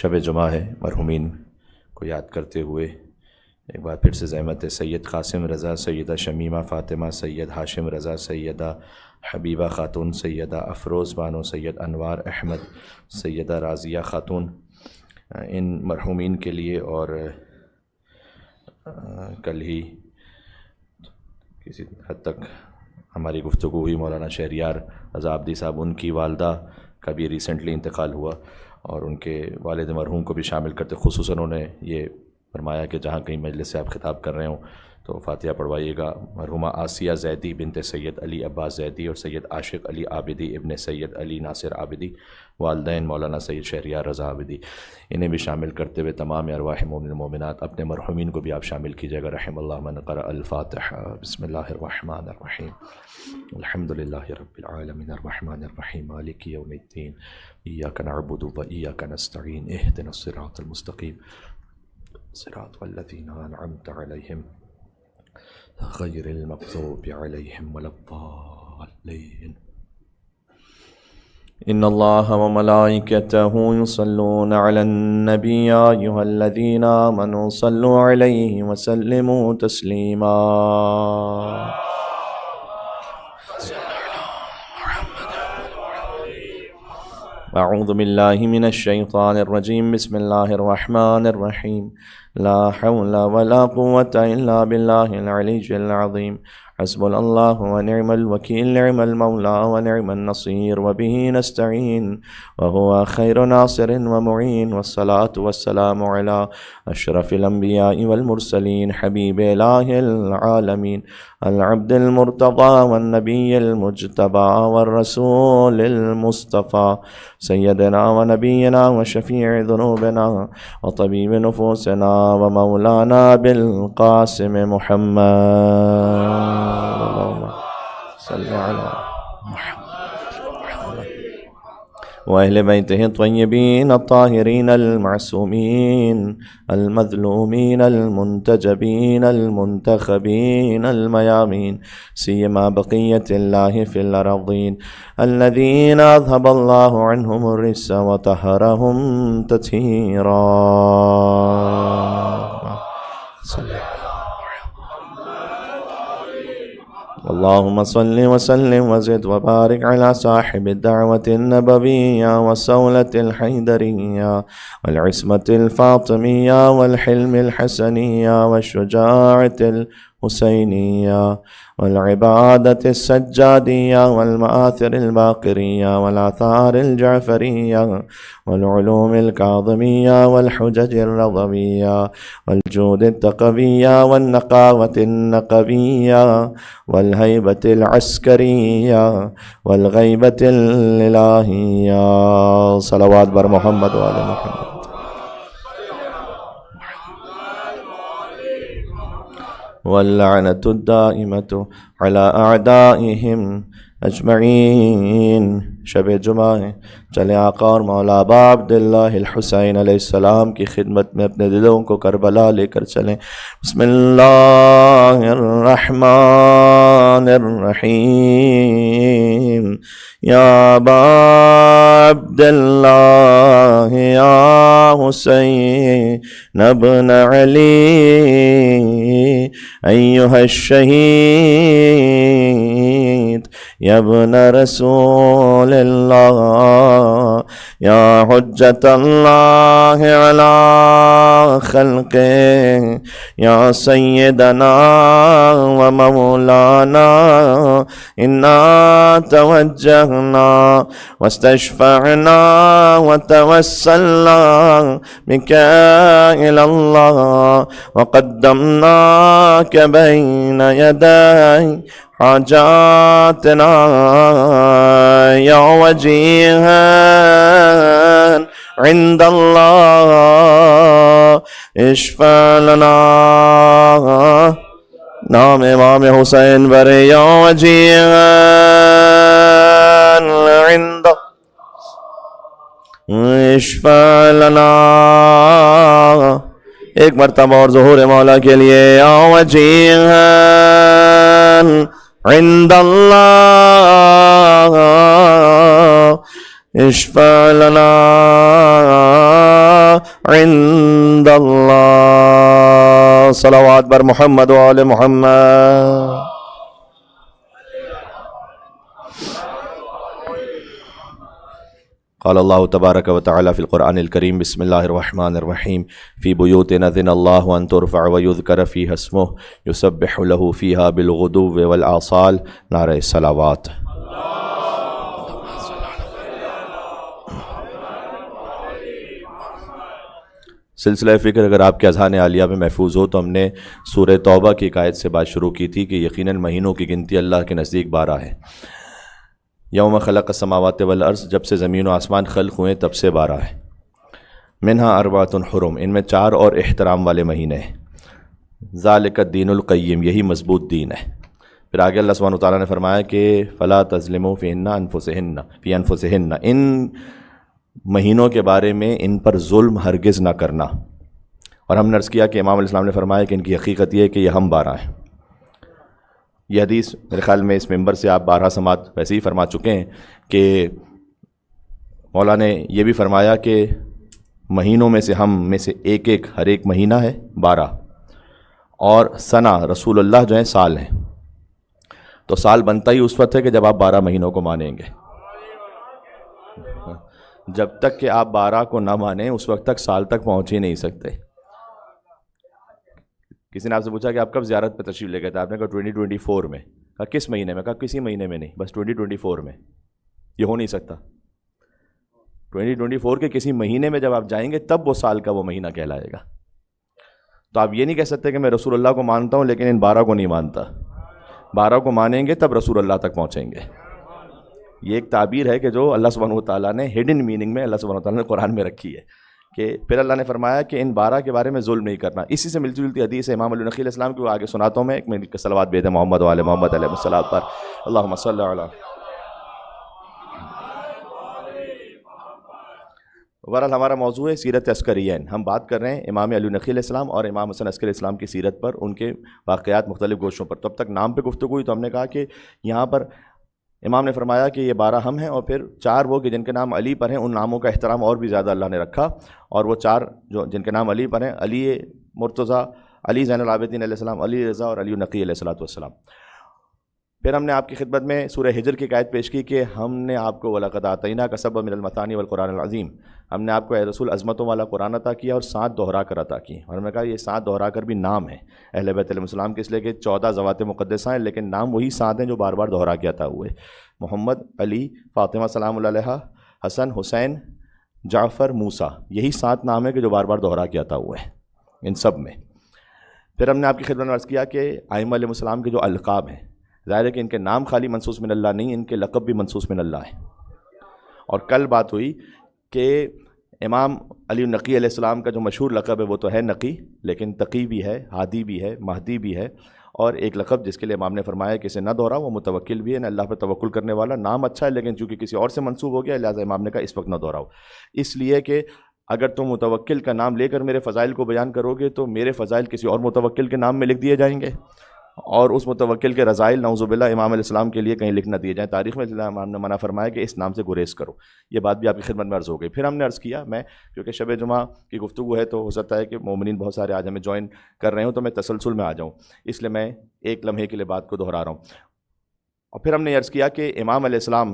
شب جمعہ ہے، مرحومین کو یاد کرتے ہوئے ایک بار پھر سے زحمت ہے سید قاسم رضا، سیدہ شمیمہ فاطمہ، سید ہاشم رضا، سیدہ حبیبہ خاتون، سیدہ افروز بانو، سید انوار احمد، سیدہ راضیہ خاتون، ان مرحومین کے لیے. اور کل ہی کسی حد تک ہماری گفتگو ہوئی مولانا شہریار رضا عابدی صاحب، ان کی والدہ کا بھی ریسنٹلی انتقال ہوا، اور ان کے والد مرحوم کو بھی شامل کرتے خصوصاً انہوں نے یہ فرمایا کہ جہاں کہیں مجلس سے آپ خطاب کر رہے ہوں تو فاتحہ پڑھوائیے گا. مرحومہ آسیہ زیدی بنت سید علی عباس زیدی اور سید عاشق علی عابدی ابن سید علی ناصر عابدی، والدین مولانا سید شہریار رضا عابدی، انہیں بھی شامل کرتے ہوئے تمام ارواح مومن مومنات، اپنے مرحومین کو بھی آپ شامل کیجیے گا. رحم اللہ من قرأ الفاتحہ. بسم اللہ الرحمن الرحیم. الحمد للہ رب العالمین الرحمن الرحیم مالک یوم الدین ایاک نعبد و ایاک نستعین اہدنا الصراط المستقیم صراط الذین انعمت علیہم غیر المغضوب علیہم ولا الضالین. ان اللہ وملائکتہ یصلون علی النبی یا ایھا الذین آمنوا صلوا علیہ وسلموا تسلیما. اعوذ باللہ من الشیطان الرجیم. بسم اللہ الرحمن الرحیم. لا حول ولا قوة الا باللہ العلی العظیم. حسبنا اللہ ونعم الوکیل، نعم المولا ونعم النصیر، وبہ نستعین وہو خیر ناصر ومعین. والصلاة والسلام علی اشرف الانبیاء والمرسلین حبیب الہ العالمین العبد المرتضی والنبی المجتبی والرسول المصطفی سیدنا ونبینا وشفیع ذنوبنا وطبیب نفوسنا ومولانا بالقاسم محمد. اللهم صل على محمد وأهل بيته الطيبين الطاهرين المعصومين المظلومين المنتجبين المنتخبين الميامين، سيما بقية الله في الأرضين الذين أذهب الله عنهم الرجس وطهرهم تطهيرا. اللهم صل وسلم وزد وبارك على صاحب الدعوة النبوية والصولة الحيدرية والعصمة الفاطمية والحلم الحسنية والشجاعة الحسينية والعبادة السجادية والمآثر الباقرية والآثار الجعفرية والعلوم الكاظمية والحجج الرضوية والجود التقوية والنقاوة النقوية والهيبة العسكرية والغيبة الإلهية. صلوات بر محمد وآل محمد. واللعنة الدائمة على أعدائهم اجمعین. شب جمعہ ہے، چلے آقا اور مولا ابا عبداللہ الحسین علیہ السلام کی خدمت میں اپنے دلوں کو کربلا لے کر چلیں. بسم اللہ الرحمن الرحیم. یا ابا عبداللہ یا حسین ابن علی ایھا الشہید یا ابن رسول اللہ یا حجت اللہ علی خلقہ یا سیدنا و مولانا انا توجہنا واستشفعنا وتوسلنا بک الی اللہ وقدمناک بین یدی حاجاتنا یا وجیہا عند اللہ اشفع لنا. نام امام حسین بر یا وجیہا عند اشفع لنا. ایک مرتبہ اور ظہور مولا کے لیے یا وجیہا عند اللہ اشفع لنا عند اللہ. صلوات بر محمد و آل محمد. قال اللہ تبارک و تعالی فی القرآن الکریم بسم اللہ الرحمن الرحیم فی بیوت اذن اللہ ان ترفع ویذکر فیہا اسمہ یسبح لہ فیہا بالغدو والآصال. نعرہ صلوات. سلسلہ فکر اگر آپ کے اذہان عالیہ میں محفوظ ہو تو ہم نے سورہ توبہ کی ایک آیت سے بات شروع کی تھی کہ یقیناً مہینوں کی گنتی اللہ کے نزدیک 12 ہے. یوم خلق السماوات والارض، جب سے زمین و آسمان خلق ہوئے تب سے 12 ہے. منہا اربعۃ حرم، ان میں 4 اور احترام والے مہینے ہیں. ذالک الدین القیم، یہی مضبوط دین ہے. پھر آگے اللہ سبحانہ وتعالیٰ نے فرمایا کہ فلا تظلموا فیہن انفسہن، ان مہینوں کے بارے میں ان پر ظلم ہرگز نہ کرنا. اور ہم نے عرض کیا کہ امام علیہ السلام نے فرمایا کہ ان کی حقیقت یہ ہے کہ یہ ہم 12 ہیں. یہ حدیث میرے خیال میں اس ممبر سے آپ 12 سماعت ویسے ہی فرما چکے ہیں کہ مولا نے یہ بھی فرمایا کہ مہینوں میں سے ہم میں سے ایک ایک، ہر ایک مہینہ ہے 12، اور سنہ رسول اللہ جو ہیں سال ہیں. تو سال بنتا ہی اس وقت ہے کہ جب آپ 12 مہینوں کو مانیں گے. جب تک کہ آپ 12 کو نہ مانیں اس وقت تک سال تک پہنچ ہی نہیں سکتے. کسی نے آپ سے پوچھا کہ آپ کب زیارت پہ تشریف لے گئے تھے؟ آپ نے کہا 2024 میں. کہا کس مہینے میں؟ کہا کسی مہینے میں نہیں، بس 2024 میں. یہ ہو نہیں سکتا. 2024 کے کسی مہینے میں جب آپ جائیں گے تب وہ سال کا وہ مہینہ کہلائے گا. تو آپ یہ نہیں کہہ سکتے کہ میں رسول اللہ کو مانتا ہوں لیکن ان 12 کو نہیں مانتا. 12 کو مانیں گے تب رسول اللہ تک پہنچیں گے. یہ ایک تعبیر ہے کہ جو اللہ سبحانہ وتعالیٰ نے ہڈن میننگ میں اللہ سبحانہ وتعالیٰ نے قرآن میں رکھی ہے کہ پھر اللہ نے فرمایا کہ ان 12 کے بارے میں ظلم نہیں کرنا. اسی سے ملتی جلتی حدیث ہے امام علی نقی علیہ السلام کی، وہ آگے سناتا ہوں میں. ایک منٹ صلوات بھیجیں محمد وعلی محمد علیہ السلام پر. اللہم صلی علی. بہرحال ہمارا موضوع ہے سیرت عسکریین. ہم بات کر رہے ہیں امام علی نقی علیہ السلام اور امام حسن عسکری السلام کی سیرت پر، ان کے واقعات مختلف گوشوں پر. تب تک نام پہ گفتگو ہوئی تو ہم نے کہا کہ یہاں پر امام نے فرمایا کہ یہ 12 ہم ہیں اور پھر 4 وہ کہ جن کے نام علی پر ہیں، ان ناموں کا احترام اور بھی زیادہ اللہ نے رکھا. اور وہ 4 جو جن کے نام علی پر ہیں، علی مرتضیٰ، علی زین العابدین علیہ السلام، علی رضا اور علی نقی علیہ السلام. پھر ہم نے آپ کی خدمت میں سورہ ہجر کی آیت پیش کی کہ ہم نے آپ کو وَلَقَدْ آتَيْنَاكَ سَبْعًا مِنَ الْمَثَانِِ وَالْقُرْآنِ الْعَظِيمِ، ہم نے آپ کو اے رسول عظمتوں والا قرآن عطا کیا اور 7 دہرا کر عطا کی. اور ہم نے کہا یہ 7 دہرا کر بھی نام ہیں اہل بیت علیہ السلام کے، اس لیے کہ 14 ذوات مقدسہ ہیں لیکن نام وہی 7 ہیں جو بار بار دہرا کے عطا ہوئے. محمد، علی، فاطمہ سلام اللہ علیہا، حسن، حسین، جعفر، موسیٰ، یہی 7 نام ہیں کہ جو بار بار دہرا کے عطا ہوئے ہیں ان سب میں. پھر ہم نے آپ کی خدمت میں عرض کیا کہ ائمہ علیہ السلام کے جو القاب ہیں، ظاہر ہے کہ ان کے نام خالی منصوص من اللہ نہیں، ان کے لقب بھی منصوص من اللہ ہے. اور کل بات ہوئی کہ امام علی نقی علیہ السلام کا جو مشہور لقب ہے وہ تو ہے نقی، لیکن تقی بھی ہے، ہادی بھی ہے، مہدی بھی ہے. اور ایک لقب جس کے لیے امام نے فرمایا کہ اسے نہ دہرا، وہ متوکل بھی ہے، اللہ پہ توکل کرنے والا. نام اچھا ہے لیکن چونکہ کسی اور سے منسوب ہو گیا لہٰذا امام نے کہا اس وقت نہ دہراؤ، اس لیے کہ اگر تم متوکل کا نام لے کر میرے فضائل کو بیان کرو گے تو میرے فضائل کسی اور متوکل کے نام میں لکھ دیے جائیں گے اور اس متوکل کے رضائل نعوذ باللہ امام علیہ السلام کے لیے کہیں لکھ نہ دیے جائیں تاریخ میں. امام نے منع فرمایا کہ اس نام سے گریز کرو. یہ بات بھی آپ کی خدمت میں عرض ہو گئی. پھر ہم نے عرض کیا، میں کیونکہ شب جمعہ کی گفتگو ہے تو ہو سکتا ہے کہ مومنین بہت سارے آج ہمیں جوائن کر رہے ہوں تو میں تسلسل میں آ جاؤں، اس لیے میں ایک لمحے کے لیے بات کو دہرا رہا ہوں. اور پھر ہم نے عرض کیا کہ امام علیہ السلام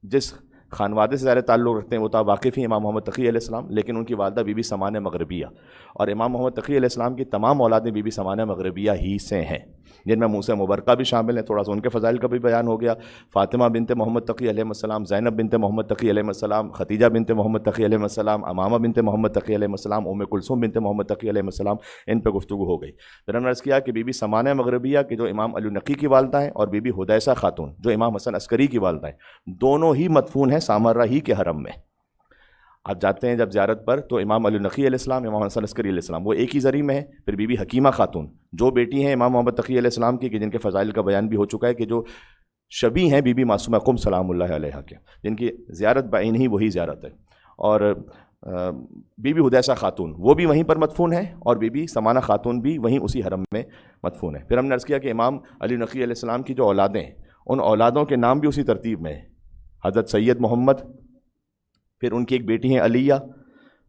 جس خانوادے سے زیادہ تعلق رکھتے ہیں وہ تو واقف ہی امام محمد تقی علیہ السلام، لیکن ان کی والدہ بی بی سمانہ مغربیہ، اور امام محمد تقی علیہ السلام کی تمام اولادیں بی بی سمانہ مغربیہ ہی سے ہیں، جن میں موسیٰ مبرکہ بھی شامل ہیں. تھوڑا سا ان کے فضائل کا بھی بیان ہو گیا. فاطمہ بنت محمد تقی علیہ السلام، زینب بنت محمد تقی علیہ السلام، خدیجہ بنت محمد تقی علیہ السلام، امامہ بنت محمد تقی علیہ السلام، ام کلثوم بنت محمد تقی علیہ السلام، ان پہ گفتگو ہو گئی. پھر ہم نے عرض کیا کہ بی بی سمانہ مغربیہ کے جو امام علی نقی کی والدہ ہیں اور بی بی حدیثہ خاتون جو امام حسن عسکری کی والدہ ہیں، دونوں ہی مدفون ہیں سامرہ ہی کے حرم میں. آپ جاتے ہیں جب زیارت پر تو امام علی نقی علیہ السلام، امام حسن عسکری علیہ السلام وہ ایک ہی زری میں ہے. پھر بی بی حکیمہ خاتون جو بیٹی ہیں امام محمد تقی علیہ السلام کی، کہ جن کے فضائل کا بیان بھی ہو چکا ہے کہ جو شبیہ ہیں بی بی معصومہ قم سلام اللہ علیہا کے، جن کی زیارت بعین ہی وہی زیارت ہے. اور بی بی حدیثہ خاتون وہ بھی وہیں پر مدفون ہیں اور بی بی سمانہ خاتون بھی وہیں اسی حرم میں مدفون ہیں. پھر ہم نے عرض کیا کہ امام علی نقی علیہ السلام کی جو اولادیں ہیں ان اولادوں کے نام بھی اسی ترتیب میں ہیں. حضرت سید محمد پھر ان کی ایک بیٹی ہیں علیہ،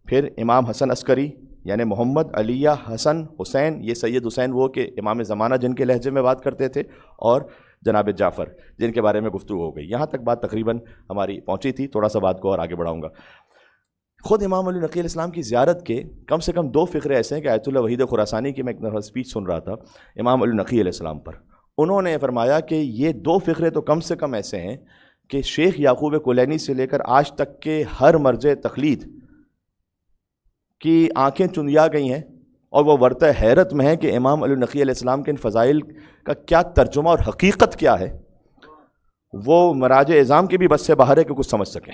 پھر امام حسن عسکری یعنی محمد، علیہ، حسن، حسین، یہ سید حسین وہ کہ امام زمانہ جن کے لہجے میں بات کرتے تھے، اور جناب جعفر جن کے بارے میں گفتگو ہو گئی. یہاں تک بات تقریباً ہماری پہنچی تھی. تھوڑا سا بات کو اور آگے بڑھاؤں گا. خود امام علی نقی علیہ السلام کی زیارت کے کم سے کم 2 فقرے ایسے ہیں کہ آیت اللہ وحید خراسانی کی میں ایک دفعہ اسپیچ سن رہا تھا امام علی نقی علیہ السلام پر. انہوں نے فرمایا کہ یہ 2 فقرے تو کم سے کم ایسے ہیں کہ شیخ یعقوب کلینی سے لے کر آج تک کے ہر مرج تقلید کی آنکھیں چندیا گئی ہیں، اور وہ ورطہ حیرت میں ہے کہ امام علی نقی علیہ السلام کے ان فضائل کا کیا ترجمہ اور حقیقت کیا ہے. وہ مراج اعظام کی بھی بس سے باہر ہے کہ کچھ سمجھ سکیں.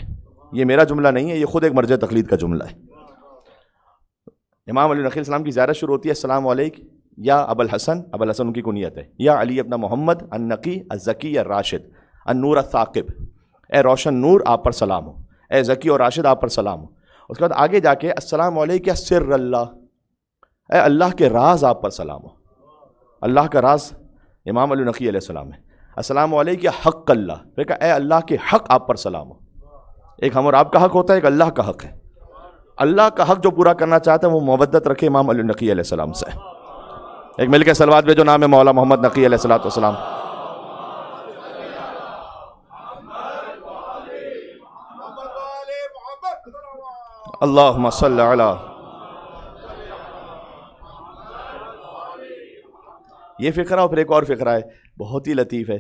یہ میرا جملہ نہیں ہے، یہ خود ایک مرج تقلید کا جملہ ہے. امام علی نقی علیہ السلام کی زیارت شروع ہوتی ہے السلام علیک یا ابو الحسن، ابو الحسن ان کی کنیت ہے، یا علی ابن محمد النقی الزکی الراشد النور الثاقب، اے روشن نور آپ پر سلام ہو، اے زکی اور راشد آپ پر سلام ہو. اس کے بعد آگے جا کے السلام علیک یا سر اللہ، اے اللہ کے راز آپ پر سلام ہو. اللہ کا راز امام علی نقی علیہ السلام ہے. السلام علیک یا حق اللہ، پھر کہا اے اللہ کے حق آپ پر سلام ہو. ایک ہم اور آپ کا حق ہوتا ہے، ایک اللہ کا حق ہے. اللہ کا حق جو پورا کرنا چاہتا ہے وہ مودت رکھے امام علی نقی علیہ السلام سے. ایک مل کے صلوات بھیجو نام ہے مولا محمد نقی علیہ السلام. اللہم صلی علی. یہ فقرہ اور پھر ایک اور فقرہ ہے بہت ہی لطیف ہے،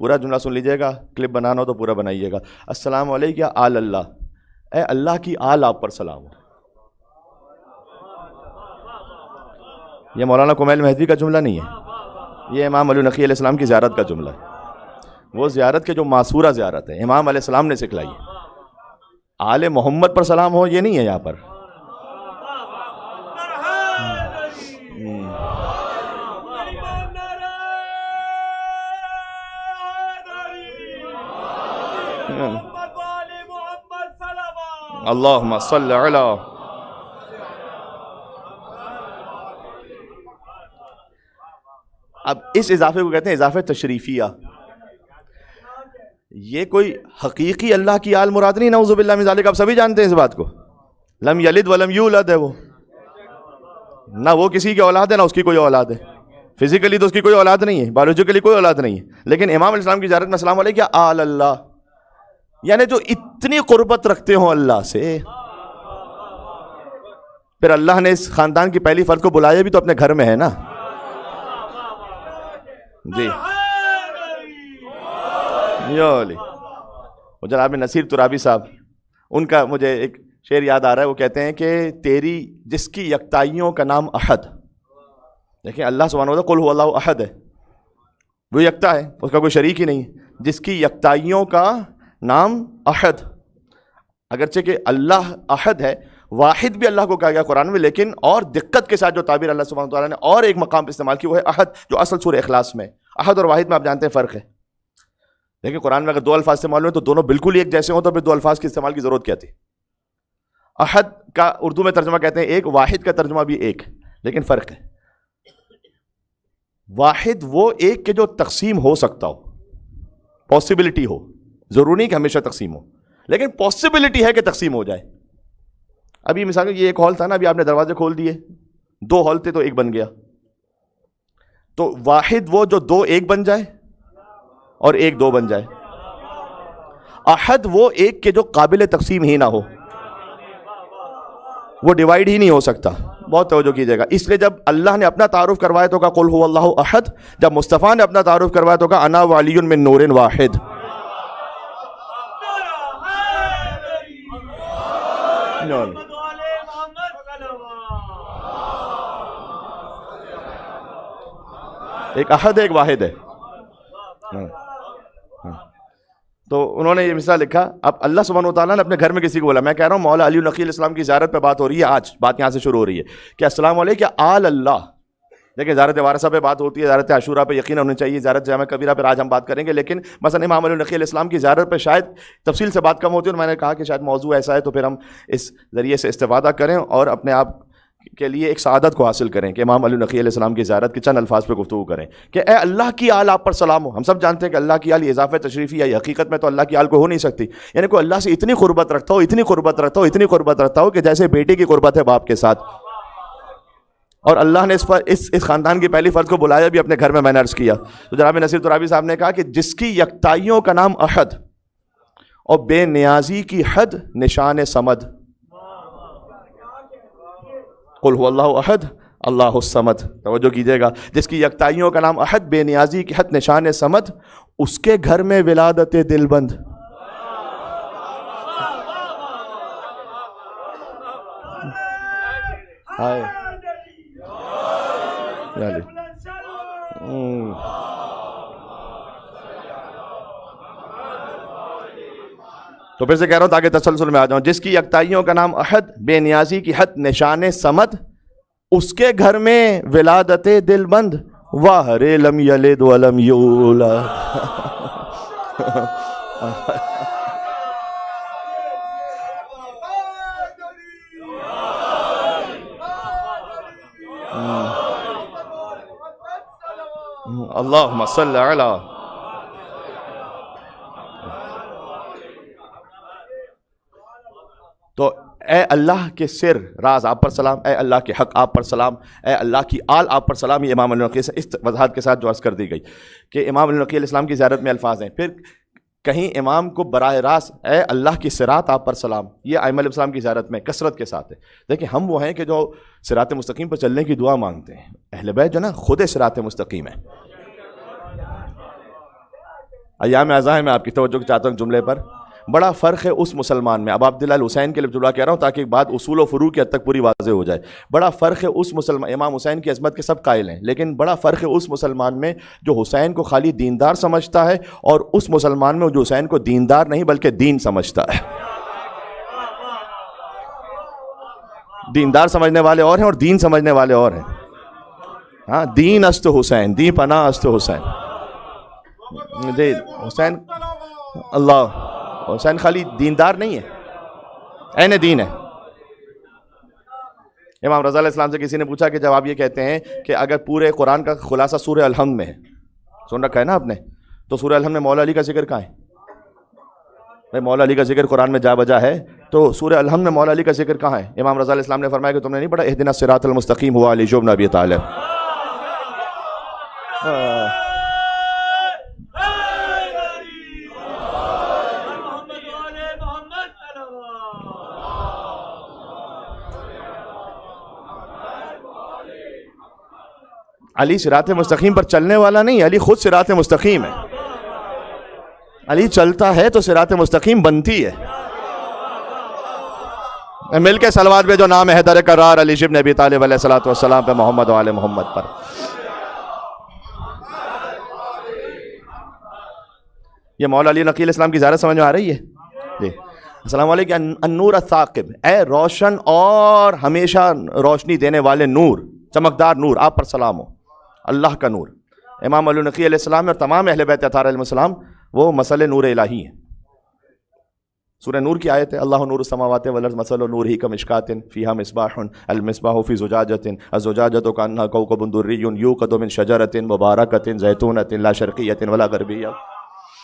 پورا جملہ سن لیجئے گا، کلپ بنانا ہو تو پورا بنائیے گا. السلام علیکم یا آل اللہ، اے اللہ کی آل آپ پر سلام ہو. یہ مولانا کمیل مہدوی کا جملہ نہیں ہے، یہ امام علی نقی علیہ السلام کی زیارت کا جملہ ہے. وہ زیارت کے جو معصورہ زیارت ہے امام علیہ السلام نے سکھلائی ہے. آل محمد پر سلام ہو یہ نہیں ہے یہاں پر. اللہم صلی علی. اب اس اضافے کو کہتے ہیں اضافہ تشریفیہ. یہ کوئی حقیقی اللہ کی آل مراد نہیں، نعوذ باللہ من ذالک. آپ سبھی جانتے ہیں اس بات کو. لم یلد ولم یولد ہے وہ، نہ وہ کسی کی اولاد ہے نہ اس کی کوئی اولاد ہے. فزیکلی تو اس کی کوئی اولاد نہیں ہے، بایولوجیکلی کوئی اولاد نہیں ہے. لیکن امام علیہ السلام کی زیارت میں السلام علیکم یا آل اللہ، یعنی جو اتنی قربت رکھتے ہوں اللہ سے. پھر اللہ نے اس خاندان کی پہلی فرد کو بلایا بھی تو اپنے گھر میں ہے نا. جی جناب نصیر ترابی صاحب، ان کا مجھے ایک شعر یاد آ رہا ہے. وہ کہتے ہیں کہ تیری جس کی یکتائیوں کا نام احد. دیکھیں اللہ سبحانہ وتعالی قل هو اللہ احد ہے، وہ یکتا ہے، اس کا کوئی شریک ہی نہیں. جس کی یکتائیوں کا نام احد، اگرچہ کہ اللہ احد ہے، واحد بھی اللہ کو کہا گیا قرآن میں، لیکن اور دقت کے ساتھ جو تعبیر اللہ سبحانہ وتعالی نے اور ایک مقام پہ استعمال کی وہ ہے احد، جو اصل سورہ اخلاص میں. احد اور واحد میں آپ جانتے ہیں فرق ہے. دیکھیں قرآن میں اگر 2 الفاظ استعمال ہوئے تو دونوں بالکل ایک جیسے ہوں تو پھر 2 الفاظ کے استعمال کی ضرورت کیا تھی. احد کا اردو میں ترجمہ کہتے ہیں ایک، واحد کا ترجمہ بھی ایک، لیکن فرق ہے. واحد وہ ایک کہ جو تقسیم ہو سکتا ہو، پاسبلٹی ہو، ضروری نہیں کہ ہمیشہ تقسیم ہو، لیکن پاسبلٹی ہے کہ تقسیم ہو جائے. ابھی مثال یہ ایک ہال تھا نا، ابھی آپ نے دروازے کھول دیے، 2 ہال تھے تو ایک بن گیا. تو واحد وہ جو 2 ایک بن جائے اور 1 2 بن جائے. احد وہ ایک کہ جو قابل تقسیم ہی نہ ہو، وہ ڈیوائیڈ ہی نہیں ہو سکتا. بہت توجہ کیجیے گا. اس لیے جب اللہ نے اپنا تعارف کروایا تو کہا قل هو اللہ احد، جب مصطفیٰ نے اپنا تعارف کروایا تو کہا انا ولی من نور واحد. ایک احد ہے ایک واحد ہے. تو انہوں نے یہ مثال لکھا. اب اللہ سبحانہ وتعالیٰ نے اپنے گھر میں کسی کو بولا. میں کہہ رہا ہوں مولا علی نقی علیہ السلام کی زیارت پہ بات ہو رہی ہے، آج بات یہاں سے شروع ہو رہی ہے کہ السلام علیکم یا آل اللہ. دیکھیں زیارت وارثہ پہ بات ہوتی ہے، زیارت عاشورہ پہ یقین ہونی چاہیے، زیارت جامع کبیرہ پہ آج ہم بات کریں گے. لیکن مثلا امام علی نقی علیہ السلام کی زیارت پہ شاید تفصیل سے بات کم ہوتی ہے، اور میں نے کہا کہ شاید موضوع ایسا ہے تو پھر ہم اس ذریعے سے استفادہ کریں اور اپنے آپ کے لیے ایک سعادت کو حاصل کریں کہ امام علی نقی علیہ السلام کی زیارت کے چند الفاظ پہ گفتگو کریں کہ اے اللہ کی آل آپ پر سلام ہو. ہم سب جانتے ہیں کہ اللہ کی آل یہ اضافہ تشریفی ہے، حقیقت میں تو اللہ کی آل کو ہو نہیں سکتی. یعنی کوئی اللہ سے اتنی قربت رکھتا ہو، اتنی قربت رکھتا ہو، اتنی قربت رکھتا ہو کہ جیسے بیٹے کی قربت ہے باپ کے ساتھ. اور اللہ نے اس خاندان کی پہلی فرد کو بلایا بھی اپنے گھر میں نے عرض کیا. تو جناب نصیر ترابی صاحب نے کہا کہ جس کی یکتائیوں کا نام احد اور بے نیازی کی حد نشان صمد. قل هو اللہ احد اللہ الصمد. توجہ کیجئے گا، جس کی یکتائیوں کا نام احد، بے نیازی کی حد نشان صمد، اس کے گھر میں ولادت دل بند. ہائے تو پھر سے کہہ رہا ہوں تاکہ تسلسل میں آ جاؤں. جس کی یکتائیوں کا نام احد، بے نیازی کی حد نشان صمد، اس کے گھر میں ولادت دل بند. واہ رے لم یلد ولم یولد. اللہم صلی علی. تو اے اللہ کے سر راز آپ پر سلام، اے اللہ کے حق آپ پر سلام، اے اللہ کی آل آپ پر سلام. یہ امام علی نقی سے اس وضاحت کے ساتھ جو عرض کر دی گئی کہ امام علی نقی علیہ السلام کی زیارت میں الفاظ ہیں. پھر کہیں امام کو براہ راست اے اللہ کی صراط آپ پر سلام، یہ ائمہ علیہ السلام کی زیارت میں کثرت کے ساتھ ہے. دیکھیں ہم وہ ہیں کہ جو صراط مستقیم پر چلنے کی دعا مانگتے ہیں. اہل بیت جو نا خود صراط مستقیم ہے. ایام اعزاء میں آپ کی توجہ چاہتا ہوں جملے پر. بڑا فرق ہے اس مسلمان میں، اب عبداللہ الحسین کے لیے جملہ کہہ رہا ہوں تاکہ بات اصول و فروع کی حد تک پوری واضح ہو جائے. بڑا فرق ہے اس مسلمان، امام حسین کی عظمت کے سب قائل ہیں، لیکن بڑا فرق ہے اس مسلمان میں جو حسین کو خالی دیندار سمجھتا ہے اور اس مسلمان میں جو حسین کو دیندار نہیں بلکہ دین سمجھتا ہے. دیندار سمجھنے والے اور ہیں اور دین سمجھنے والے اور ہیں. ہاں، دین است حسین، دی پناہ است حسین. حسین اللہ حسین خالی دیندار نہیں ہے، عین دین ہے. امام رضا علیہ السلام سے کسی نے پوچھا کہ جب آپ یہ کہتے ہیں کہ اگر پورے قرآن کا خلاصہ سورہ الحمد میں ہے، سن رکھا ہے نا آپ نے، تو سورہ الحمد میں مولا علی کا ذکر کہاں ہے؟ مولا علی کا ذکر قرآن میں جا بجا ہے، تو سورہ الحمد میں مولا علی کا ذکر کہاں ہے؟ امام رضا علیہ السلام نے فرمایا کہ تم نے نہیں پڑھا اہدنا الصراط المستقیم ہوا علی بن ابی طالب. علی صراط مستقیم پر چلنے والا نہیں، علی خود صراط مستقیم ہے. علی چلتا ہے تو صراط مستقیم بنتی ہے. مل کے صلوات پہ جو نام ہے حیدر کرار علی بن ابی طالب علیہ الصلوۃ والسلام پہ محمد و آل محمد پر. یہ مولا علی نقی علیہ السلام کی زیارت سمجھ میں آ رہی ہے؟ جی. السلام علیکم. النور الثاقب، اے روشن اور ہمیشہ روشنی دینے والے نور، چمکدار نور، آپ پر سلام ہو. اللہ کا نور امام علی نقی علیہ السلام اور تمام اہل بیت اطہار علیہ السلام وہ مسئلہ نور الہی ہے. سورہ نور کی آیت ہے اللہ نور السماوات والارض مثل نورہ کمشکاۃ فیہا مصباح المصباح فی زجاجۃ الزجاجۃ کأنہا کوکب دری یوقد من شجرۃ مبارکۃ زیتونۃ لا شرقیۃ ولا غربیہ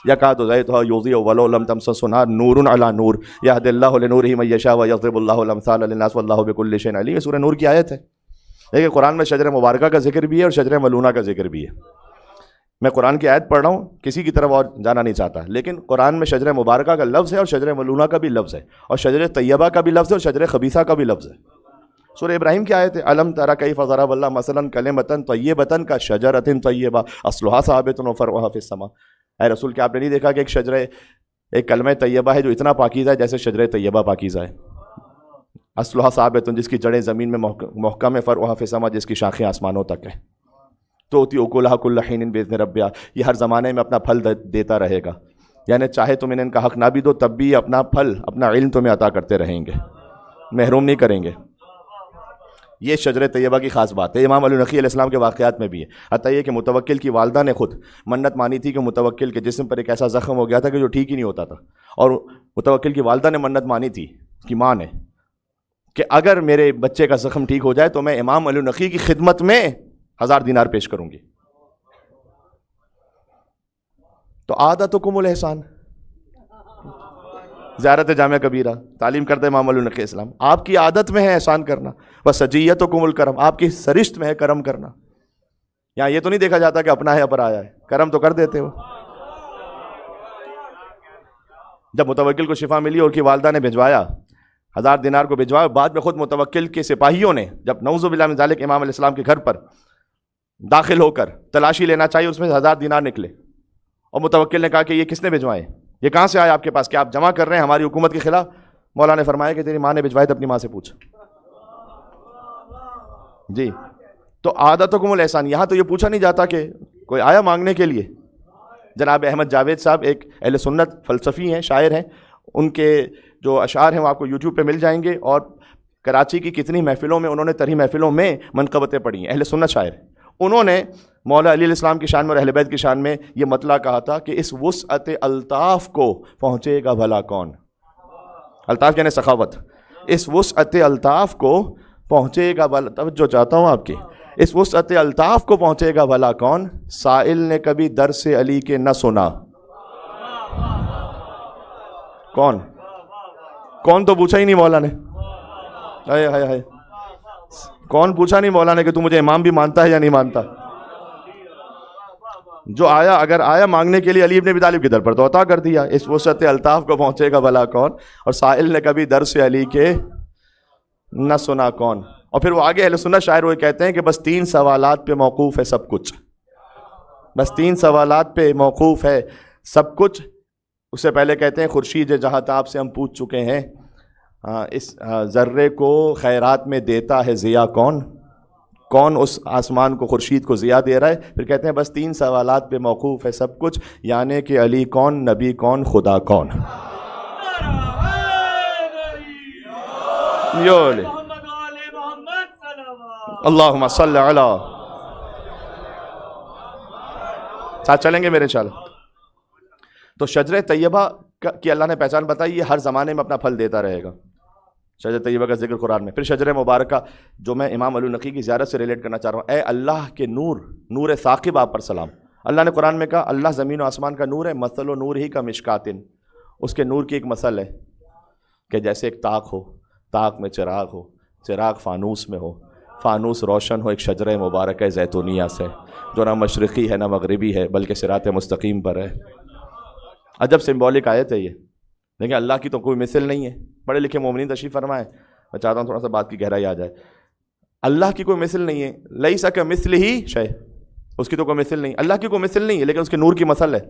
یکاد زیتها یضیء ولو لم تمسسہ نار نور علی نور یہدی اللہ لنورہ من یشاء ویضرب اللہ الامثال للناس واللہ بکل شیء علیم. سورہ نور کی آیت ہے. دیکھیں قرآن میں شجر مبارکہ کا ذکر بھی ہے اور شجر ملونہ کا ذکر بھی ہے. میں قرآن کی آیت پڑھ رہا ہوں، کسی کی طرف اور جانا نہیں چاہتا، لیکن قرآن میں شجر مبارکہ کا لفظ ہے اور شجر ملونہ کا بھی لفظ ہے اور شجر طیبہ کا بھی لفظ ہے اور شجر خبیثہ کا بھی لفظ ہے. سورہ ابراہیم کی آیت ہے الم تری کیف ضرب اللہ مثلا کلمۃ طیبۃ کشجرۃ طیبہ اصلھا ثابت وفرعھا فی السماء. اے رسول کیا آپ نے نہیں دیکھا کہ ایک کلمہ طیبہ ہے جو اتنا پاکیزہ ہے جیسے شجر طیبہ پاکیزہ ہے. اصلھا ثابت، جس کی جڑیں زمین میں محکم ہے، فرعھا فی السماء، جس کی شاخیں آسمانوں تک ہیں. تؤتی اکلھا کل حین باذن ربھا، یہ ہر زمانے میں اپنا پھل دیتا رہے گا. یعنی چاہے تم انہیں ان کا حق نہ بھی دو تب بھی اپنا پھل، اپنا علم تمہیں عطا کرتے رہیں گے، محروم نہیں کریں گے. یہ شجر طیبہ کی خاص بات ہے. امام علی نقی علیہ السلام کے واقعات میں بھی ہے. حتیٰ یہ کہ متوکل کی والدہ نے خود منت مانی تھی کہ متوکل کے جسم پر ایک ایسا زخم ہو گیا تھا کہ جو ٹھیک ہی نہیں ہوتا تھا، اور متوکل کی والدہ نے منت مانی تھی، اس کی ماں نے، کہ اگر میرے بچے کا زخم ٹھیک ہو جائے تو میں امام علی نقی کی خدمت میں 1000 دینار پیش کروں گی. تو عادتکم الاحسان، زیارت جامعہ کبیرہ تعلیم کرتے امام علی نقی اسلام، آپ کی عادت میں ہے احسان کرنا. وسجیتکم الکرم، آپ کی سرشت میں ہے کرم کرنا. یہاں یہ تو نہیں دیکھا جاتا کہ اپنا ہے اپر آیا ہے، کرم تو کر دیتے ہو. جب متوکل کو شفا ملی اور کی والدہ نے بھجوایا 1000 دینار کو بھجوایا، بعد میں خود متوکل کے سپاہیوں نے جب نعوذ باللہ من ذالک امام علیہ السلام کے گھر پر داخل ہو کر تلاشی لینا چاہیے، اس میں 1000 دینار نکلے اور متوکل نے کہا کہ یہ کس نے بھجوائے، یہ کہاں سے آیا آپ کے پاس کہ آپ جمع کر رہے ہیں ہماری حکومت کے خلاف؟ مولا نے فرمایا کہ تیری ماں نے بھجوائے تو اپنی ماں سے پوچھ. جی تو عادتکم الاحسان، یہاں تو یہ پوچھا نہیں جاتا کہ کوئی آیا مانگنے کے لیے. جناب احمد جاوید صاحب ایک اہل سنت فلسفی ہیں، شاعر ہیں، ان کے جو اشعار ہیں وہ آپ کو یوٹیوب پہ مل جائیں گے، اور کراچی کی کتنی محفلوں میں انہوں نے ترہی محفلوں میں منقبتیں پڑھی ہیں. اہل سنت شاعر، انہوں نے مولا علی علیہ السلام کی شان میں اور اہل بیت کی شان میں یہ مطلع کہا تھا کہ اس وسعت الطاف کو پہنچے گا بھلا کون. الطاف یعنی سخاوت. اس وسعت الطاف کو پہنچے گا بھلا، توجہ چاہتا ہوں آپ کی، اس وسعت الطاف کو پہنچے گا بھلا کون، سائل نے کبھی درس علی کے نہ سنا. کون تو پوچھا ہی نہیں مولا نے. ہائے ہائے ہائے، کون پوچھا نہیں مولا نے کہ تو مجھے امام بھی مانتا ہے یا نہیں مانتا. جو آیا، اگر آیا مانگنے کے لیے علی ابن ابی طالب کی در پر تو عطا کر دیا. اس وسعت الطاف کو پہنچے گا بھلا کون، اور سائل نے کبھی درس علی کے نہ سنا کون. اور پھر وہ آگے اہل سنت شاعر وہ کہتے ہیں کہ بس 3 سوالات پہ موقوف ہے سب کچھ، بس 3 سوالات پہ موقوف ہے سب کچھ. اس سے پہلے کہتے ہیں خورشید جہاں تاب سے ہم پوچھ چکے ہیں، اس ذرے کو خیرات میں دیتا ہے ضیاء کون، کون اس آسمان کو خورشید کو ضیاء دے رہا ہے. پھر کہتے ہیں بس 3 سوالات پہ موقوف ہے سب کچھ، یعنی کہ علی کون، نبی کون، خدا کون. اللہم صلی علی. ساتھ چلیں گے میرے انشاءاللہ. تو شجر طیبہ کی اللہ نے پہچان بتائی، یہ ہر زمانے میں اپنا پھل دیتا رہے گا. شجر طیبہ کا ذکر قرآن میں. پھر شجر مبارکہ جو میں امام علی نقی کی زیارت سے ریلیٹ کرنا چاہ رہا ہوں، اے اللہ کے نور، نور ثاقب آپ پر سلام. اللہ نے قرآن میں کہا اللہ زمین و آسمان کا نور ہے، مثل و نور ہی کا مشکاتن. اس کے نور کی ایک مثل ہے کہ جیسے ایک طاق ہو، طاق میں چراغ ہو، چراغ فانوس میں ہو، فانوس روشن ہو ایک شجر مبارکہ زیتونیہ سے، جو نہ مشرقی ہے نہ مغربی ہے بلکہ صراط مستقیم پر ہے. عجب سمبولک آیت ہے یہ. لیکن اللہ کی تو کوئی مثل نہیں ہے. پڑھے لکھے مومنین تشریف فرمائیں، میں چاہتا ہوں تھوڑا سا بات کی گہرائی آ جائے. اللہ کی کوئی مثل نہیں ہے، لیس کمثلہ شیء، اس کی تو کوئی مثل نہیں. اللہ کی کوئی مثل نہیں ہے لیکن اس کے نور کی مثل ہے.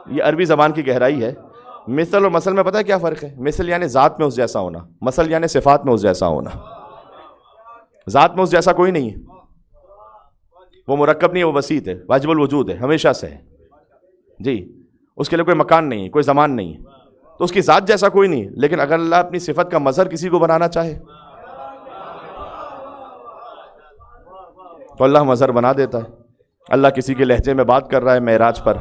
یہ عربی زبان کی گہرائی ہے. مثل اور مثل میں پتہ ہے کیا فرق ہے؟ مثل یعنی ذات میں اس جیسا ہونا، مثل یعنی صفات میں اس جیسا ہونا. ذات میں اس جیسا کوئی نہیں ہے، وہ مرکب نہیں ہے، وہ وسیط ہے، واجب الوجود ہے، ہمیشہ سے ہے. جی اس کے لیے کوئی مکان نہیں ہے، کوئی زمان نہیں ہے، تو اس کی ذات جیسا کوئی نہیں. لیکن اگر اللہ اپنی صفت کا مظہر کسی کو بنانا چاہے تو اللہ مظہر بنا دیتا ہے. اللہ کسی کے لہجے میں بات کر رہا ہے معراج پر.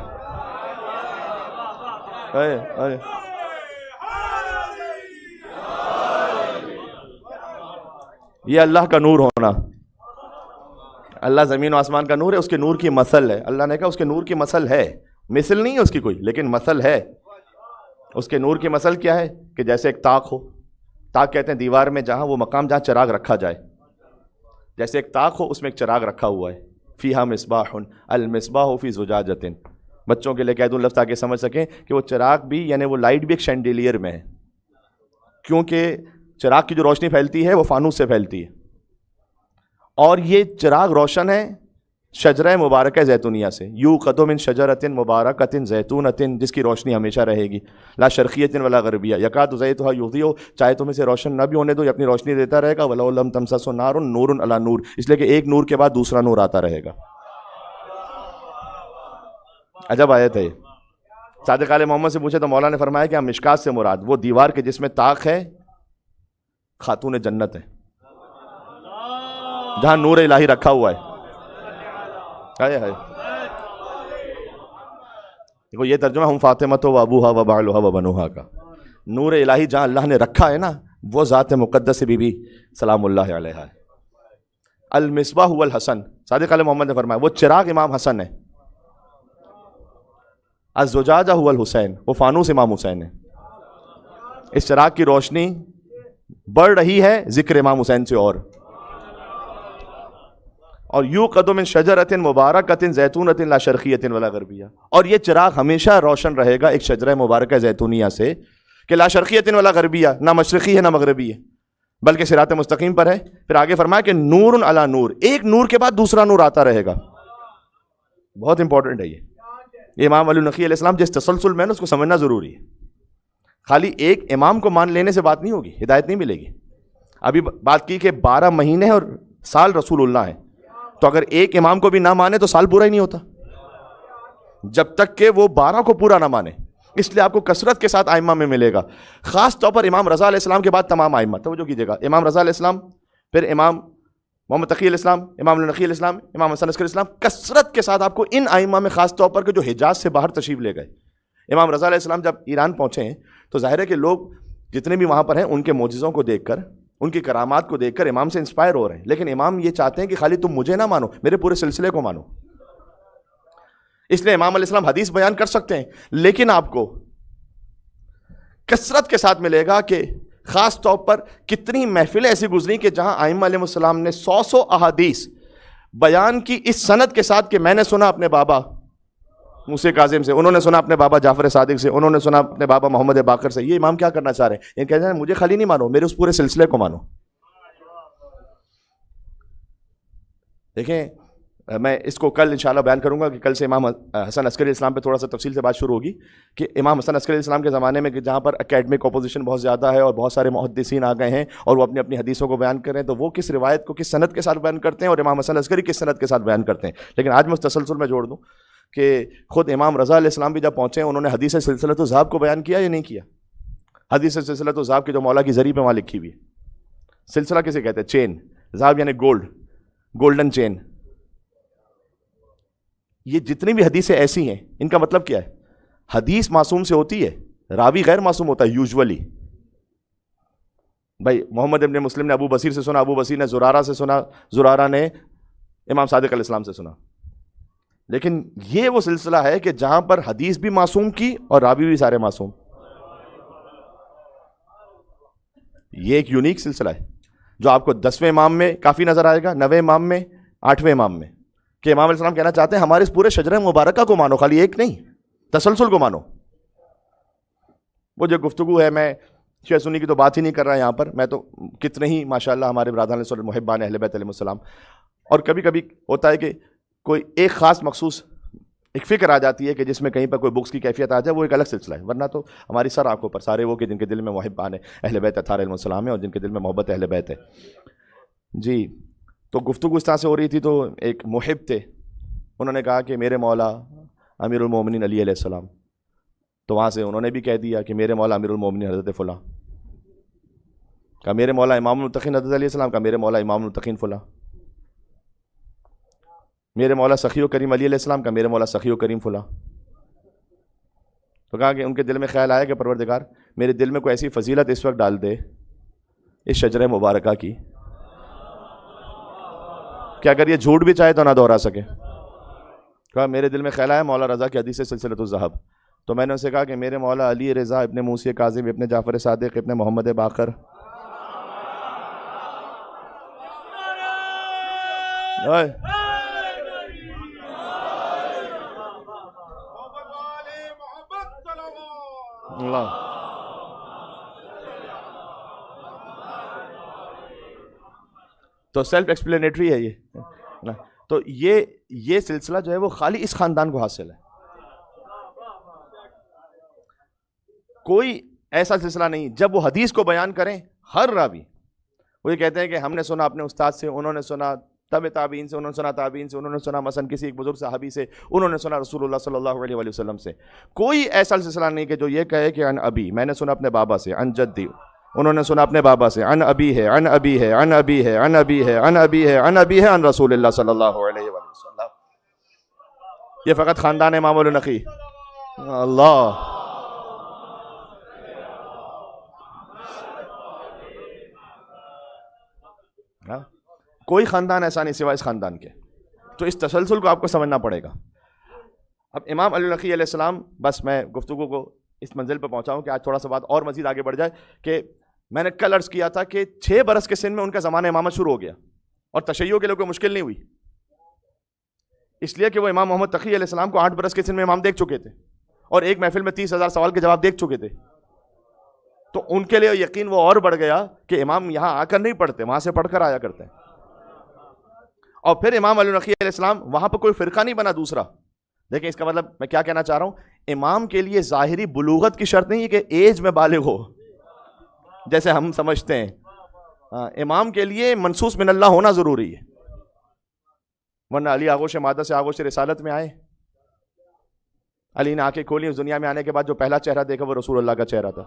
یہ اللہ کا نور ہونا. اللہ زمین و آسمان کا نور ہے، اس کے نور کی مثل ہے. اللہ نے کہا اس کے نور کی مثل ہے، مثل نہیں ہے اس کی کوئی لیکن مثل ہے. اس کے نور کی مثل کیا ہے کہ جیسے ایک طاق ہو. طاق کہتے ہیں دیوار میں جہاں وہ مقام جہاں چراغ رکھا جائے. جیسے ایک طاق ہو، اس میں ایک چراغ رکھا ہوا ہے. فیہا مصباح، المصباح فی زجاجۃ. بچوں کے لیے کہہ دوں لفظ تاکہ سمجھ سکیں کہ وہ چراغ بھی یعنی وہ لائٹ بھی ایک شینڈیلیئر میں ہے، کیونکہ چراغ کی جو روشنی پھیلتی ہے وہ فانوس سے پھیلتی ہے. اور یہ چراغ روشن ہے شجرہ مبارکہ زیتونیہ سے. یوقد من شجرۃ مبارکۃ زیتونۃ، جس کی روشنی ہمیشہ رہے گی. لا شرقیۃ ولا غربیہ، یکاد زیتھا یضیء، چاہے تم اسے روشن نہ بھی ہونے دو، یہ اپنی روشنی دیتا رہے گا. ولو لم تمسسہ نار، نور علی نور، اس لیے کہ ایک نور کے بعد دوسرا نور آتا رہے گا. عجب آیت ہے. صادق آل محمد سے پوچھے تو مولا نے فرمایا کہ ہم مشکات سے مراد وہ دیوار کے جس میں طاق ہے خاتون جنت ہے، جہاں نور الہی رکھا ہوا ہے. دیکھو یہ ترجمہ ہم فاطمہ و ابوہا و بعلہا و بنوہا کا. نور الہی جہاں اللہ نے رکھا ہے نا وہ ذات مقدس بی بی سلام اللہ علیہ ہے. المصباح هو الحسن، صادق علیہ محمد نے فرمایا وہ چراغ امام حسن ہے. الزجاجہ هو الحسین، وہ فانوس امام حسین ہے. اس چراغ کی روشنی بڑھ رہی ہے ذکر امام حسین سے. اور یوقد من شجرۃ مبارکۃ زیتونۃ لا شرقیۃ ولا غربیہ، اور یہ چراغ ہمیشہ روشن رہے گا ایک شجرہ مبارکہ زیتونیہ سے کہ لا شرقیۃ ولا غربیہ، نہ مشرقی ہے نہ مغربی ہے بلکہ صراط مستقیم پر ہے. پھر آگے فرمایا کہ نور علی نور، ایک نور کے بعد دوسرا نور آتا رہے گا. بہت امپورٹنٹ ہے یہ امام علی نقی علیہ السلام جس تسلسل میں اس کو سمجھنا ضروری ہے. خالی ایک امام کو مان لینے سے بات نہیں ہوگی، ہدایت نہیں ملے گی. ابھی بات کی کہ 12 مہینے اور سال رسول اللہ ہیں، تو اگر ایک امام کو بھی نہ مانے تو سال پورا ہی نہیں ہوتا جب تک کہ وہ 12 کو پورا نہ مانے. اس لیے آپ کو کثرت کے ساتھ ائمہ میں ملے گا، خاص طور پر امام رضا علیہ السلام کے بعد تمام ائمہ. توجہ کیجیے گا، امام رضا علیہ السلام، پھر امام محمد تقی علیہ السلام، امام النقی علیہ السلام، امام حسن عسکری علیہ السلام، کثرت کے ساتھ آپ کو ان ائمہ میں خاص طور پر کہ جو حجاز سے باہر تشریف لے گئے. امام رضا علیہ السلام جب ایران پہنچے ہیں تو ظاہر ہے کہ لوگ جتنے بھی وہاں پر ہیں ان کے معجزوں کو دیکھ کر، ان کی کرامات کو دیکھ کر امام سے انسپائر ہو رہے ہیں. لیکن امام یہ چاہتے ہیں کہ خالی تم مجھے نہ مانو، میرے پورے سلسلے کو مانو. اس لیے امام علیہ السلام حدیث بیان کر سکتے ہیں، لیکن آپ کو کثرت کے ساتھ ملے گا کہ خاص طور پر کتنی محفلیں ایسی گزری کہ جہاں ائمہ علیہ السلام نے 100 احادیث بیان کی اس سند کے ساتھ کہ میں نے سنا اپنے بابا موسیٰ کاظم سے، انہوں نے سنا اپنے بابا جعفر صادق سے، انہوں نے سنا اپنے بابا محمد باقر سے. یہ امام کیا کرنا چاہ رہے ہیں؟ یہ کہہ رہے ہیں مجھے خالی نہیں مانو، میرے اس پورے سلسلے کو مانو. دیکھیں میں اس کو کل انشاءاللہ بیان کروں گا کہ کل سے امام حسن عسکری اسلام پہ تھوڑا سا تفصیل سے بات شروع ہوگی کہ امام حسن عسکری اسلام کے زمانے میں کہ جہاں پر اکیڈمک اپوزیشن بہت زیادہ ہے اور بہت سارے محدثین آ گئے ہیں اور وہ اپنی اپنی حدیثوں کو بیان کر رہے ہیں، تو وہ کس روایت کو کس سند کے ساتھ بیان کرتے ہیں اور امام حسن عسکری کس سند کے ساتھ بیان کرتے ہیں. لیکن آج میں اس تسلسل میں جوڑ دوں کہ خود امام رضا علیہ السلام بھی جب پہنچے انہوں نے حدیث سلسلۃ الذھاب کو بیان کیا یا نہیں کیا؟ حدیث سلسلۃ الذھاب کی جو مولا کی ذری پہ وہاں لکھی ہوئی ہے. سلسلہ کسے کہتے ہیں؟ چین. ذھاب یعنی گولڈ، گولڈن چین. یہ جتنی بھی حدیثیں ایسی ہیں ان کا مطلب کیا ہے؟ حدیث معصوم سے ہوتی ہے، راوی غیر معصوم ہوتا ہے یوزولی. بھائی محمد ابن مسلم نے ابو بصیر سے سنا، ابو بصیر نے زرارہ سے سنا، زرارہ نے امام صادق علیہ السلام سے سنا. لیکن یہ وہ سلسلہ ہے کہ جہاں پر حدیث بھی معصوم کی اور راوی بھی سارے معصوم. یہ ایک یونیک سلسلہ ہے جو آپ کو 10ویں امام میں کافی نظر آئے گا، 9ویں امام میں، 8ویں امام میں، کہ امام علیہ السلام کہنا چاہتے ہیں ہمارے اس پورے شجرہ مبارکہ کو مانو، خالی ایک نہیں، تسلسل کو مانو. وہ جو گفتگو ہے، میں شیعہ سنی کی تو بات ہی نہیں کر رہا یہاں پر، میں تو کتنے ہی ماشاءاللہ ہمارے برادران علیہ السلام محبان اہل بیت علیہ السلام. اور کبھی کبھی ہوتا ہے کہ کوئی ایک خاص مخصوص ایک فکر آ جاتی ہے کہ جس میں کہیں پر کوئی بکس کی کیفیت آ جائے، وہ ایک الگ سلسلہ ہے. ورنہ تو ہماری سر آنکھوں پر سارے وہ کہ جن کے دل میں محبان اہل بیت اطہار علیہ السلام ہے اور جن کے دل میں محبت اہل بیت ہے. جی تو گفتگو اس طرح سے ہو رہی تھی تو ایک محب تھے، انہوں نے کہا کہ میرے مولا امیر المومنین علی علیہ السلام، تو وہاں سے انہوں نے بھی کہہ دیا کہ میرے مولا امیر المومنین حضرت فلاں، کہا میرے مولا امام المتقین حضرت علیہ السلام، کہا میرے مولا امام المتقین فلاں، میرے مولا سخی و کریم علی علیہ السلام، کا میرے مولا سخی و کریم فلاں. تو کہا کہ ان کے دل میں خیال آیا کہ پروردگار میرے دل میں کوئی ایسی فضیلت اس وقت ڈال دے اس شجرہ مبارکہ کی کہ اگر یہ جھوٹ بھی چاہے تو نہ دہرا سکے. کہا میرے دل میں خیال آیا مولا رضا کی حدیث سلسلۃ الذھاب. تو میں نے اسے کہا کہ میرے مولا علی رضا ابن موسیٰ کاظم ابن جعفر صادق ابن محمد باقر، اللہ تو سیلف ایکسپلینیٹری ہے یہ. تو یہ سلسلہ جو ہے وہ خالی اس خاندان کو حاصل ہے. کوئی ایسا سلسلہ نہیں جب وہ حدیث کو بیان کریں ہر راوی وہ یہ کہتے ہیں کہ ہم نے سنا اپنے استاد سے، انہوں نے سنا تبع تابعین سے، انہوں نے سنا تابعین سے، انہوں نے سنا مثلا کسی ایک بزرگ صحابی سے، انہوں نے سنا رسول اللہ صلی اللہ علیہ وآلہ وسلم سے. کوئی ایسا سلسلہ نہیں کہ جو یہ کہے کہ ان ابی، میں نے سنا اپنے بابا سے، ان جدی، انہوں نے سنا اپنے بابا سے، ان ابی ہے، ان ابی ہے، ان ابی ہے، ان ابی ہے، ان ابی ہے، ان ابی ہے، ان رسول اللہ صلی اللہ علیہ وآلہ وسلم. یہ فقط خاندان امام النقی. اللہ کوئی خاندان ایسا نہیں سوائے اس خاندان کے. تو اس تسلسل کو آپ کو سمجھنا پڑے گا. اب امام علی نقی علیہ السلام, بس میں گفتگو کو اس منزل پہ پہنچا ہوں کہ آج تھوڑا سا بات اور مزید آگے بڑھ جائے, کہ میں نے کل عرض کیا تھا کہ 6 برس کے سن میں ان کا زمانہ امامت شروع ہو گیا, اور تشیع کے لیے کوئی مشکل نہیں ہوئی, اس لیے کہ وہ امام محمد تقی علیہ السلام کو 8 برس کے سن میں امام دیکھ چکے تھے, اور ایک محفل میں 30,000 سوال کے جواب دیکھ چکے تھے. تو ان کے لیے یقین وہ اور بڑھ گیا کہ امام یہاں آ کر نہیں پڑھتے, وہاں سے پڑھ کر آیا کرتے ہیں. اور پھر امام علی نقی علیہ السلام وہاں پہ کوئی فرقہ نہیں بنا دوسرا. دیکھیں اس کا مطلب میں کیا کہنا چاہ رہا ہوں, امام کے لیے ظاہری بلوغت کی شرط نہیں ہے کہ ایج میں بالغ ہو جیسے ہم سمجھتے ہیں. امام کے لیے منصوص من اللہ ہونا ضروری ہے, ورنہ علی آغوش مادہ سے آغوش رسالت میں آئے, علی نے آنکھیں کھولی, اس دنیا میں آنے کے بعد جو پہلا چہرہ دیکھا وہ رسول اللہ کا چہرہ تھا.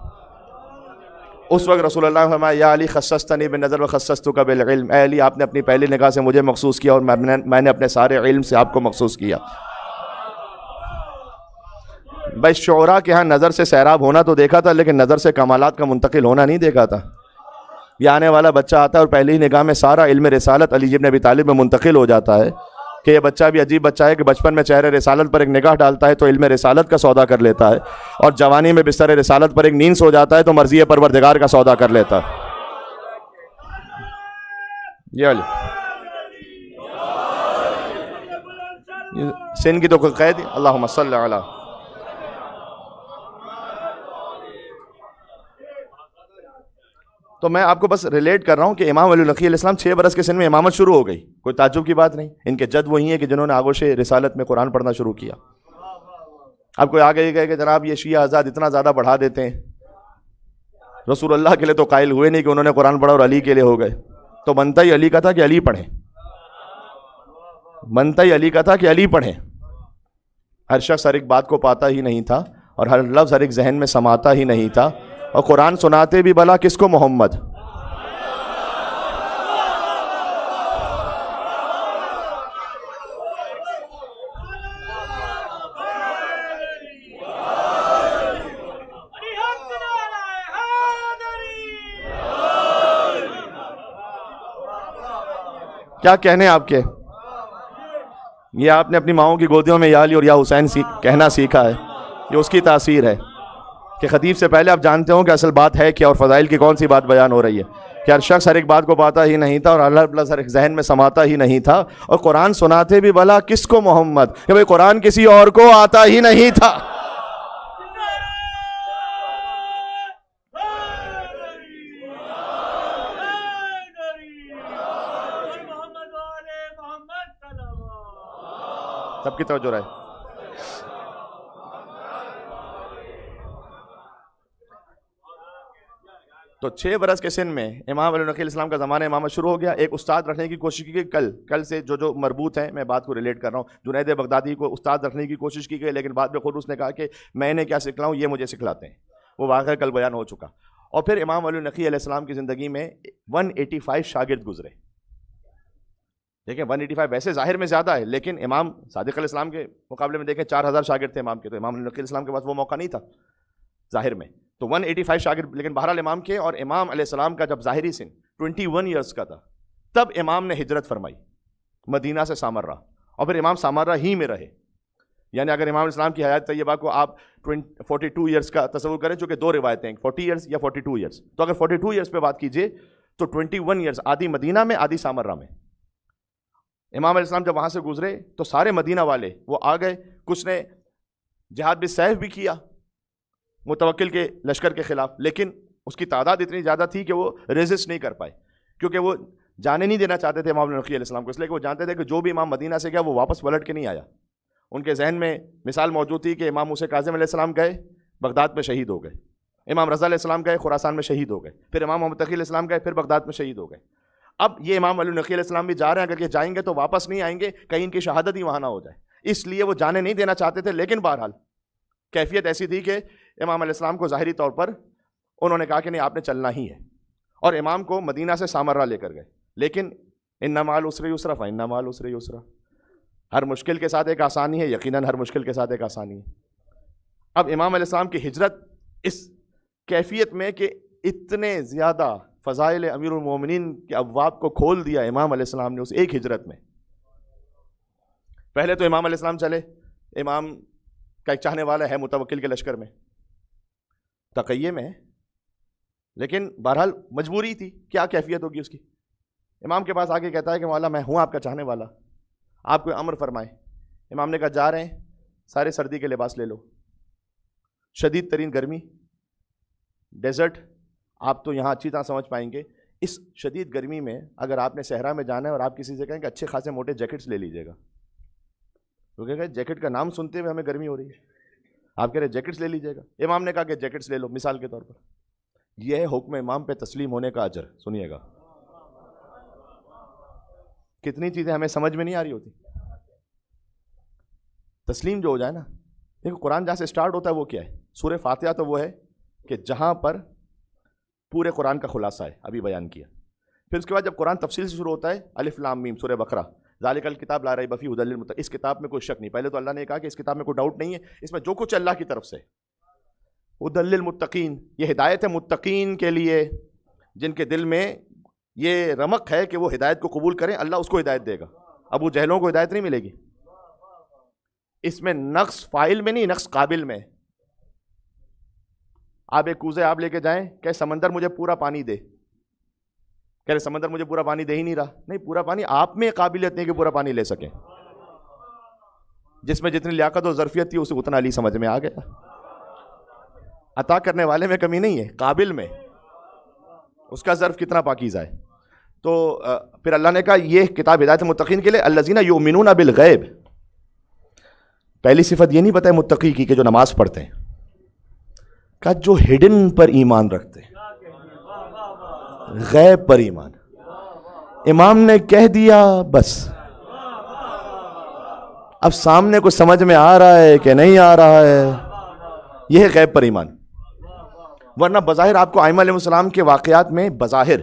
اس وقت رسول اللہ نے فرمایا یا علی خصصتنی بالنظر وخصصتک بالعلم, اے علی آپ نے اپنی پہلی نگاہ سے مجھے مخصوص کیا اور میں نے اپنے سارے علم سے آپ کو مخصوص کیا. بھائی شعراء کے ہاں نظر سے سیراب ہونا تو دیکھا تھا, لیکن نظر سے کمالات کا منتقل ہونا نہیں دیکھا تھا. یہ آنے والا بچہ آتا ہے اور پہلی نگاہ میں سارا علم رسالت علی ابن ابی طالب میں منتقل ہو جاتا ہے, کہ یہ بچہ بھی عجیب بچہ ہے کہ بچپن میں چہرے رسالت پر ایک نگاہ ڈالتا ہے تو علم رسالت کا سودا کر لیتا ہے, اور جوانی میں بستر رسالت پر ایک نیند سو جاتا ہے تو مرضی پروردگار کا سودا کر لیتا ہے. یہ علی سن کی تو کوئی قید, اللہم صلی علی. تو میں آپ کو بس ریلیٹ کر رہا ہوں کہ امام علی نقی علیہ السلام 6 برس کے سن میں امامت شروع ہو گئی, کوئی تعجب کی بات نہیں. ان کے جد وہی ہیں کہ جنہوں نے آغوش رسالت میں قرآن پڑھنا شروع کیا. اب کوئی آگے کہے کہ جناب یہ شیعہ آزاد اتنا زیادہ بڑھا دیتے ہیں, رسول اللہ کے لیے تو قائل ہوئے نہیں کہ انہوں نے قرآن پڑھا اور علی کے لیے ہو گئے. تو بنتا ہی علی کا تھا کہ علی پڑھیں, بنتا ہی علی کا تھا کہ علی پڑھیں. ہر شخص ہر ایک بات کو پاتا ہی نہیں تھا, اور ہر لفظ ہر ایک ذہن میں سماتا ہی نہیں تھا, اور قرآن سناتے بھی بھلا کس کو, محمد. کیا کہنے آپ کے, یہ آپ نے اپنی ماؤں کی گودیوں میں یا علی اور یا حسین کہنا سیکھا ہے, یہ اس کی تاثیر ہے کہ خطیب سے پہلے آپ جانتے ہو کہ اصل بات ہے کیا اور فضائل کی کون سی بات بیان ہو رہی ہے. کہ ہر شخص ہر ایک بات کو پاتا ہی نہیں تھا, اور اللہ لفظ ہر ایک ذہن میں سماتا ہی نہیں تھا, اور قرآن سناتے بھی بھلا کس کو, محمد. کہ بھئی قرآن کسی اور کو آتا ہی نہیں تھا. سب کی توجہ رہے. تو 6 برس کے سن میں امام علی نقی علیہ السلام کا زمانہ امامت شروع ہو گیا. ایک استاد رکھنے کی کوشش کی گئی, کل سے جو مربوط ہیں, میں بات کو ریلیٹ کر رہا ہوں. جنید بغدادی کو استاد رکھنے کی کوشش کی گئی, لیکن بعد میں خود اس نے کہا کہ میں نے کیا سکھلاؤں, یہ مجھے سکھلاتے ہیں. وہ واقعہ کل بیان ہو چکا. اور پھر امام علی نقی علیہ السلام کی زندگی میں 185 شاگرد گزرے. دیکھیں 185 ویسے ظاہر میں زیادہ ہے, لیکن امام صادق علیہ السلام کے مقابلے میں دیکھیں 4000 شاگرد تھے امام کے, تو امام علی نقی علیہ السلام کے پاس وہ موقع نہیں تھا ظاہر میں. تو 185 شاگرد, لیکن بہرحال امام کے. اور امام علیہ السلام کا جب ظاہری سن 21 ایئرس کا تھا, تب امام نے ہجرت فرمائی مدینہ سے سامرہ, اور پھر امام سامرہ ہی میں رہے. یعنی اگر امام علیہ السلام کی حیات طیبہ کو آپ 42 ایئرس کا تصور کریں, چونکہ 2 روایتیں ہیں, 40 ایئرس یا 42 ایئرس, تو اگر 42 ایئرس پہ بات کیجئے تو 21 ایئرس آدھی مدینہ میں آدھی سامرہ میں. امام علیہ السلام جب وہاں سے گزرے تو سارے مدینہ والے وہ آ گئے. کچھ نے جہاد بالسیف بھی کیا متوکل کے لشکر کے خلاف, لیکن اس کی تعداد اتنی زیادہ تھی کہ وہ ریزسٹ نہیں کر پائے, کیونکہ وہ جانے نہیں دینا چاہتے تھے امام نقی علیہ السلام کو, اس لیے کہ وہ جانتے تھے کہ جو بھی امام مدینہ سے گیا وہ واپس پلٹ کے نہیں آیا. ان کے ذہن میں مثال موجود تھی کہ امام موسیٰ کاظم علیہ السلام گئے, بغداد میں شہید ہو گئے. امام رضا علیہ السلام گئے, خراسان میں شہید ہو گئے. پھر امام محمد تقی علیہ السلام گئے, پھر بغداد میں شہید ہو گئے. اب یہ امام علی نقی علیہ السلام بھی جا رہے ہیں, اگر یہ جائیں گے تو واپس نہیں آئیں گے, کہیں ان کی شہادت ہی وہاں نہ ہو جائے, اس لیے وہ جانے نہیں دینا چاہتے تھے. لیکن بہرحال کیفیت ایسی تھی کہ امام علیہ السلام کو ظاہری طور پر انہوں نے کہا کہ نہیں آپ نے چلنا ہی ہے, اور امام کو مدینہ سے سامرہ لے کر گئے. لیکن ان مع العسر یسرا فان مع العسر یسرا, ہر مشکل کے ساتھ ایک آسانی ہے, یقیناً ہر مشکل کے ساتھ ایک آسانی ہے. اب امام علیہ السلام کی ہجرت اس کیفیت میں کہ اتنے زیادہ فضائل امیر المومنین کے ابواب کو کھول دیا امام علیہ السلام نے اس ایک ہجرت میں. پہلے تو امام علیہ السلام چلے، امام کا ایک چاہنے والا ہے متوکل کے لشکر میں، تقیے میں، لیکن بہرحال مجبوری تھی، کیا کیفیت ہوگی اس کی. امام کے پاس آگے کہتا ہے کہ مولا میں ہوں آپ کا چاہنے والا، آپ کوئی امر فرمائیں. امام نے کہا جا رہے ہیں، سارے سردی کے لباس لے لو، شدید ترین گرمی، ڈیزرٹ، آپ تو یہاں اچھی طرح سمجھ پائیں گے. اس شدید گرمی میں اگر آپ نے صحرا میں جانا ہے اور آپ کسی سے کہیں کہ اچھے خاصے موٹے جیکٹس لے لیجیے گا، تو کہے گا جیکٹ کا نام سنتے ہوئے ہمیں گرمی ہو رہی ہے، آپ کہہ رہے جیکٹس لے لیجیے گا. امام نے کہا کہ جیکٹس لے لو مثال کے طور پر. یہ ہے حکم امام پہ تسلیم ہونے کا اجر. سنیے گا، کتنی چیزیں ہمیں سمجھ میں نہیں آ رہی ہوتی. تسلیم جو ہو جائے نا، دیکھو قرآن جہاں سے اسٹارٹ ہوتا ہے وہ کیا ہے؟ سورہ فاتحہ تو وہ ہے کہ جہاں پر پورے قرآن کا خلاصہ ہے، ابھی بیان کیا. پھر اس کے بعد جب قرآن تفصیل سے شروع ہوتا ہے، الف لام میم، سورہ بقرہ، ذالک الکتاب لا ریب فیہ ھدی للمتقین، اس کتاب میں کوئی شک نہیں. پہلے تو اللہ نے کہا کہ اس کتاب میں کوئی ڈاؤٹ نہیں ہے، اس میں جو کچھ اللہ کی طرف سے، ھدی للمتقین، یہ ہدایت ہے متقین کے لیے، جن کے دل میں یہ رمق ہے کہ وہ ہدایت کو قبول کریں، اللہ اس کو ہدایت دے گا. ابو جہلوں کو ہدایت نہیں ملے گی. اس میں نقص فاعل میں نہیں، نقص قابل میں. آپ ایک کوزے آپ لے کے جائیں کہ سمندر مجھے پورا پانی دے، کہہ رہے سمندر مجھے پورا پانی دے ہی نہیں رہا. نہیں، پورا پانی آپ میں قابلیت نہیں کہ پورا پانی لے سکیں. جس میں جتنی لیاقت اور ظرفیت تھی اسے اتنا علی سمجھ میں آ گیا. عطا کرنے والے میں کمی نہیں ہے، قابل میں، اس کا ظرف کتنا پاکیزہ ہے. تو پھر اللہ نے کہا یہ کتاب ہدایت متقین کے لیے، الذین یؤمنون بالغیب. پہلی صفت یہ نہیں پتہ ہے متقی کی کہ جو نماز پڑھتے ہیں، کہ جو ہڈن پر ایمان رکھتے ہیں، غیب پر ایمان. امام نے کہہ دیا بس، اب سامنے کو سمجھ میں آ رہا ہے کہ نہیں آ رہا ہے، یہ ہے غیب پر ایمان. ورنہ بظاہر آپ کو ائمہ علیہ السلام کے واقعات میں بظاہر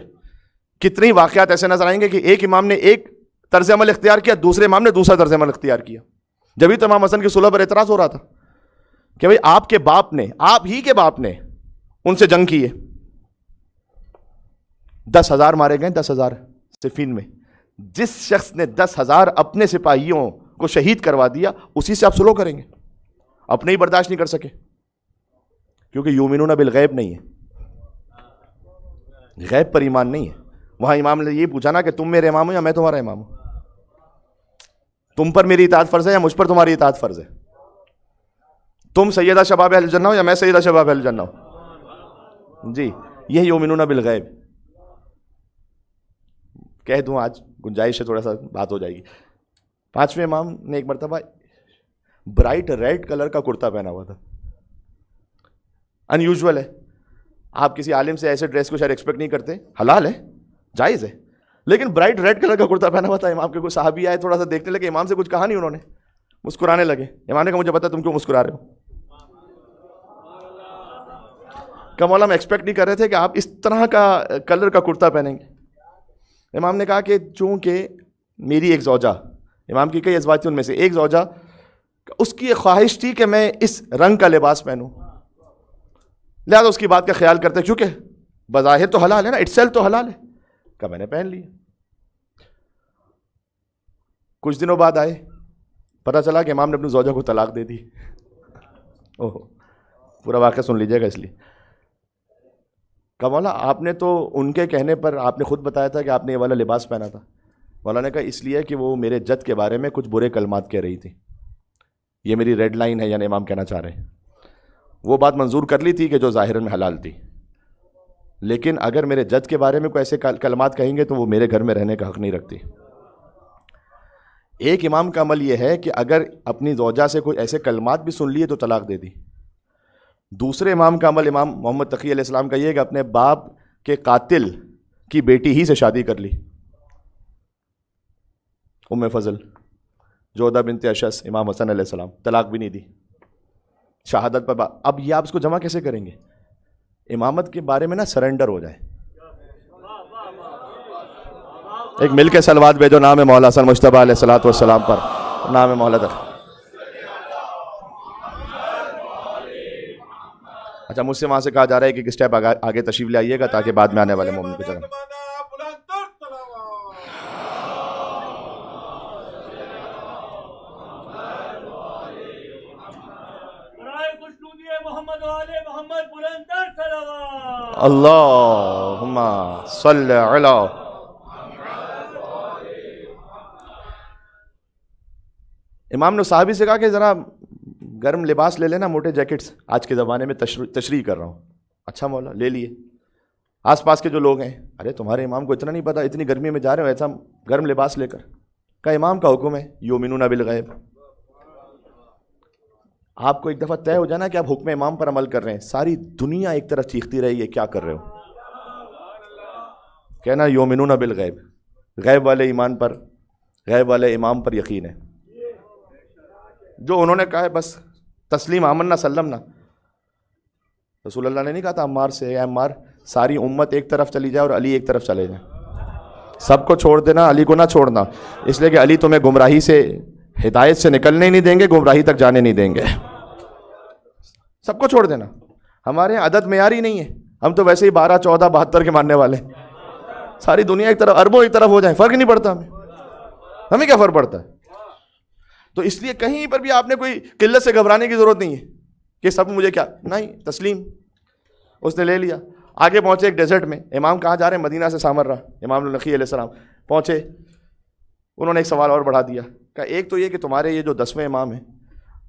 کتنی واقعات ایسے نظر آئیں گے کہ ایک امام نے ایک طرز عمل اختیار کیا، دوسرے امام نے دوسرا طرز عمل اختیار کیا. جبھی تو امام حسن کی صلح پر اعتراض ہو رہا تھا کہ بھئی آپ کے باپ نے، آپ ہی کے باپ نے ان سے جنگ کی ہے، 10,000 مارے گئے، 10,000 صفین میں. جس شخص نے 10,000 اپنے سپاہیوں کو شہید کروا دیا، اسی سے آپ صلح کریں گے؟ اپنے ہی برداشت نہیں کر سکے، کیونکہ یؤمنون بالغیب نہیں ہے، غیب پر ایمان نہیں ہے. وہاں امام نے یہ پوچھا نا کہ تم میرے امام ہو یا میں تمہارا امام ہوں، تم پر میری اطاعت فرض ہے یا مجھ پر تمہاری اطاعت فرض ہے، تم سیدہ شباب اہل الجنہ ہو یا میں سیدہ شباب اہل الجنہ ہوں. جی یہ یؤمنون بالغیب. کہہ دوں آج گنجائش ہے، تھوڑا سا بات ہو جائے گی. 5ویں امام نے ایک مرتبہ برائٹ ریڈ کلر کا کرتا پہنا ہوا تھا. ان یوزول ہے، آپ کسی عالم سے ایسے ڈریس کو شاید ایکسپیکٹ نہیں کرتے، حلال ہے، جائز ہے، لیکن برائٹ ریڈ کلر کا کرتا پہنا ہوا تھا. امام کے کوئی صحابی آئے، تھوڑا سا دیکھنے لگے، امام سے کچھ کہا نہیں، انہوں نے مسکرانے لگے. امام نے کہا مجھے پتا تم کیوں مسکرا رہے ہو. کہ مولا ہم ایکسپیکٹ نہیں کر رہے تھے کہ آپ اس طرح کا کلر کا کرتا پہنیں گے. امام نے کہا کہ چونکہ میری ایک زوجہ، امام کی کئی ازواج تھی، ان میں سے ایک زوجہ، اس کی ایک خواہش تھی کہ میں اس رنگ کا لباس پہنوں، لہٰذا اس کی بات کا خیال کرتے، کیونکہ بظاہر تو حلال ہے نا، اٹسیلف تو حلال ہے، کہ میں نے پہن لیا. کچھ دنوں بعد آئے، پتہ چلا کہ امام نے اپنی زوجہ کو طلاق دے دی. اوہ، پورا واقعہ سن لیجیے گا. اس لیے کہ مولا آپ نے تو ان کے کہنے پر آپ نے خود بتایا تھا کہ آپ نے یہ والا لباس پہنا تھا. مولا نے کہا اس لیے کہ وہ میرے جد کے بارے میں کچھ برے کلمات کہہ رہی تھی، یہ میری ریڈ لائن ہے، یعنی امام کہنا چاہ رہے ہیں. وہ بات منظور کر لی تھی کہ جو ظاہراً میں حلال تھی، لیکن اگر میرے جد کے بارے میں کوئی ایسے کلمات کہیں گے تو وہ میرے گھر میں رہنے کا حق نہیں رکھتی. ایک امام کا عمل یہ ہے کہ اگر اپنی زوجہ سے کوئی ایسے کلمات بھی سن لیے تو طلاق دے دی. دوسرے امام کا عمل، امام محمد تقی علیہ السلام کا یہ ہے کہ اپنے باپ کے قاتل کی بیٹی ہی سے شادی کر لی، ام فضل جودہ بنت اشس، امام حسن علیہ السلام، طلاق بھی نہیں دی، شہادت پر. اب یہ آپ اس کو جمع کیسے کریں گے؟ امامت کے بارے میں نا سرنڈر ہو جائے. ایک مل کے صلوات بھیجو نام مولا حسن مجتبیٰ علیہ الصلوۃ والسلام پر، نام مولا تک. اچھا مجھ سے وہاں سے کہا جا رہا ہے کہ ایک اسٹیپ آگے تشریف لے آئیے گا تاکہ بعد میں آنے والے مومن کو جگہ. اللہم صل علی. امام نے صحابی سے کہا کہ ذرا گرم لباس لے لینا, موٹے جیکٹس, آج کے زمانے میں تشریح کر رہا ہوں. اچھا مولا لے لیے. آس پاس کے جو لوگ ہیں, ارے تمہارے امام کو اتنا نہیں پتا, اتنی گرمی میں جا رہے ہو ایسا گرم لباس لے کر. کہا امام کا حکم ہے, یؤمنون بالغیب. آپ کو ایک دفعہ طے ہو جانا کہ آپ حکم امام پر عمل کر رہے ہیں, ساری دنیا ایک طرف چیختی رہی ہے کیا کر رہے ہو. کہنا یؤمنون بالغیب, غیب والے ایمان پر, غیب والے امام پر یقین ہے. جو انہوں نے کہا ہے بس تسلیم آمنا سلمنا. رسول اللہ نے نہیں کہا تھا عمار سے, اے عمار ساری امت ایک طرف چلی جائے اور علی ایک طرف چلے جائیں, سب کو چھوڑ دینا, علی کو نہ چھوڑنا, اس لیے کہ علی تمہیں گمراہی سے, ہدایت سے نکلنے نہیں دیں گے, گمراہی تک جانے نہیں دیں گے. سب کو چھوڑ دینا. ہمارے یہاں عدد معیاری نہیں ہے, ہم تو ویسے ہی 12, 14, 72 کے ماننے والے. ساری دنیا ایک طرف, اربوں ایک طرف ہو جائیں, فرق نہیں پڑتا ہمیں کیا فرق پڑتا ہے. تو اس لیے کہیں پر بھی آپ نے کوئی قلت سے گھبرانے کی ضرورت نہیں ہے کہ سب مجھے کیا, نہیں, تسلیم. اس نے لے لیا. آگے پہنچے ایک ڈیزرٹ میں. امام کہاں جا رہے ہیں؟ مدینہ سے سامرہ. امام نقی علیہ السلام پہنچے. انہوں نے ایک سوال اور بڑھا دیا. کہا ایک تو یہ کہ تمہارے یہ جو 10ویں امام ہیں,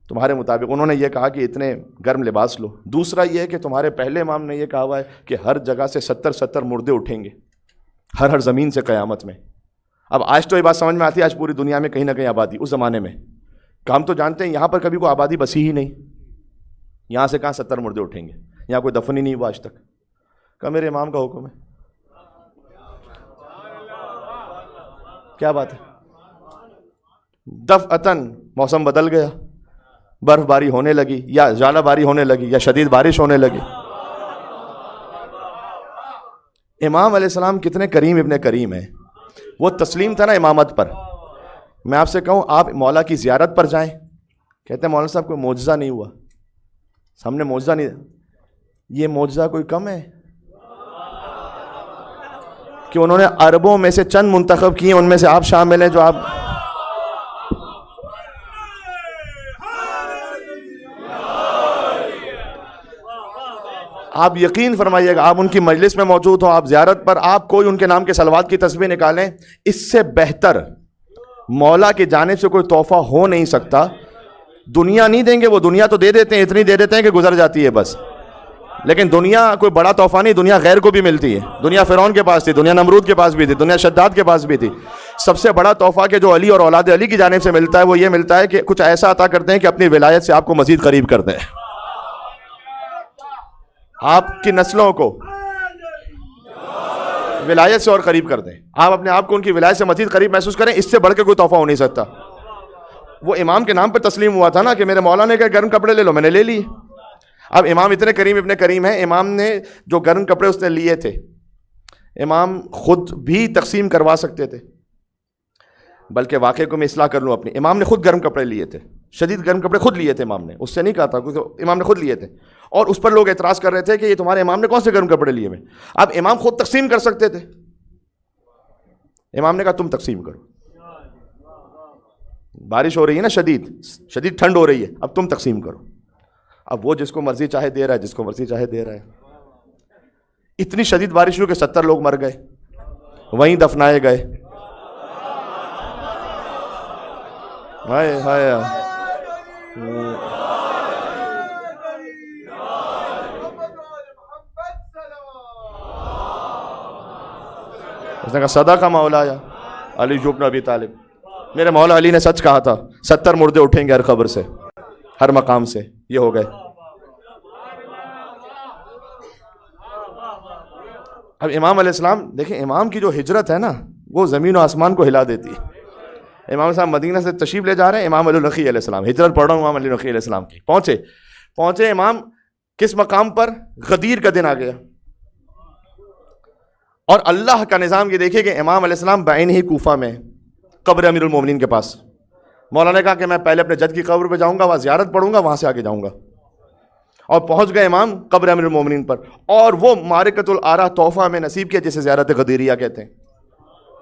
تمہارے مطابق انہوں نے یہ کہا کہ اتنے گرم لباس لو. دوسرا یہ ہے کہ تمہارے پہلے امام نے یہ کہا ہوا ہے کہ ہر جگہ سے 70 مردے اٹھیں گے, ہر زمین سے قیامت میں. اب آج تو یہ بات سمجھ میں آتی ہے, آج پوری دنیا میں کہیں نہ کہیں آبادی. اس زمانے میں ہم تو جانتے ہیں یہاں پر کبھی کوئی آبادی بسی ہی نہیں, یہاں سے کہاں 70 مردے اٹھیں گے, یہاں کوئی دفن ہی نہیں ہوا آج تک. کہا میرے امام کا حکم ہے. کیا بات ہے. دفعتاً موسم بدل گیا, برف باری ہونے لگی, یا ژالہ باری ہونے لگی, یا شدید بارش ہونے لگی. امام علیہ السلام کتنے کریم ابن کریم ہیں. وہ تسلیم تھا نا امامت پر. میں آپ سے کہوں آپ مولا کی زیارت پر جائیں, کہتے ہیں مولانا صاحب کوئی معجزہ نہیں ہوا, ہم نے معجزہ نہیں. یہ معجزہ کوئی کم ہے کہ انہوں نے اربوں میں سے چند منتخب کیے, ان میں سے آپ شامل ہیں جو آپ یقین فرمائیے گا, آپ ان کی مجلس میں موجود ہو, آپ زیارت پر, آپ کوئی ان کے نام کے صلوات کی تسبیح نکالیں, اس سے بہتر مولا کی جانب سے کوئی تحفہ ہو نہیں سکتا. دنیا نہیں دیں گے, وہ دنیا تو دے دیتے ہیں, اتنی دے دیتے ہیں کہ گزر جاتی ہے بس. لیکن دنیا کوئی بڑا تحفہ نہیں, دنیا غیر کو بھی ملتی ہے. دنیا فرعون کے پاس تھی, دنیا نمرود کے پاس بھی تھی, دنیا شداد کے پاس بھی تھی. سب سے بڑا تحفہ کہ جو علی اور اولاد علی کی جانب سے ملتا ہے وہ یہ ملتا ہے کہ کچھ ایسا عطا کرتے ہیں کہ اپنی ولایت سے آپ کو مزید قریب کرتے ہیں, آپ کی نسلوں کو ولایت سے اور قریب کر دیں, آپ اپنے آپ کو ان کی ولایت سے مزید قریب محسوس کریں. اس سے بڑھ کے کوئی تحفہ ہو نہیں سکتا. وہ امام کے نام پر تسلیم ہوا تھا نا کہ میرے مولا نے کہا گرم کپڑے لے لو, میں نے لے لیے. اب امام اتنے کریم ابن کریم ہیں, امام نے جو گرم کپڑے اس نے لیے تھے, امام خود بھی تقسیم کروا سکتے تھے. بلکہ واقعے کو میں اصلاح کر لوں اپنی, امام نے خود گرم کپڑے لیے تھے, شدید گرم کپڑے خود لیے تھے امام نے, اس سے نہیں کہا تھا, امام نے خود لیے تھے. اور اس پر لوگ اعتراض کر رہے تھے کہ یہ تمہارے امام نے کون سے گرم کپڑے لیے ہوئے. اب امام خود تقسیم کر سکتے تھے, امام نے کہا تم تقسیم کرو. بارش ہو رہی ہے نا, شدید ٹھنڈ ہو رہی ہے, اب تم تقسیم کرو. اب وہ جس کو مرضی چاہے دے رہا ہے, جس کو مرضی چاہے دے رہا ہے. اتنی شدید بارش ہوئی کہ 70 لوگ مر گئے, وہیں دفنائے گئے. ہائے ہائے. اس نے کہا صدق مولایا علی بن ابی طالب, میرے مولا علی نے سچ کہا تھا, 70 مردے اٹھیں گے ہر قبر سے, ہر مقام سے. یہ ہو گئے. اب امام علیہ السلام دیکھیں, امام کی جو ہجرت ہے نا وہ زمین و آسمان کو ہلا دیتی ہے. امام صاحب مدینہ سے تشریف لے جا رہے ہیں, امام علی نقی علیہ السلام, ہجرت پڑھ رہا ہوں امام علی نقی علیہ السلام کی. پہنچے امام کس مقام پر؟ غدیر کا دن آ گیا. اور اللہ کا نظام یہ دیکھیں کہ امام علیہ السلام بعین ہی کوفہ میں قبر امیر المومنین کے پاس. مولانا نے کہا کہ میں پہلے اپنے جد کی قبر پہ جاؤں گا, وہاں زیارت پڑھوں گا, وہاں سے آگے جاؤں گا. اور پہنچ گئے امام قبر امیر المومنین پر، اور وہ معرکۃ الآرا تحفہ میں نصیب کیا جسے زیارت غدیریہ کہتے ہیں.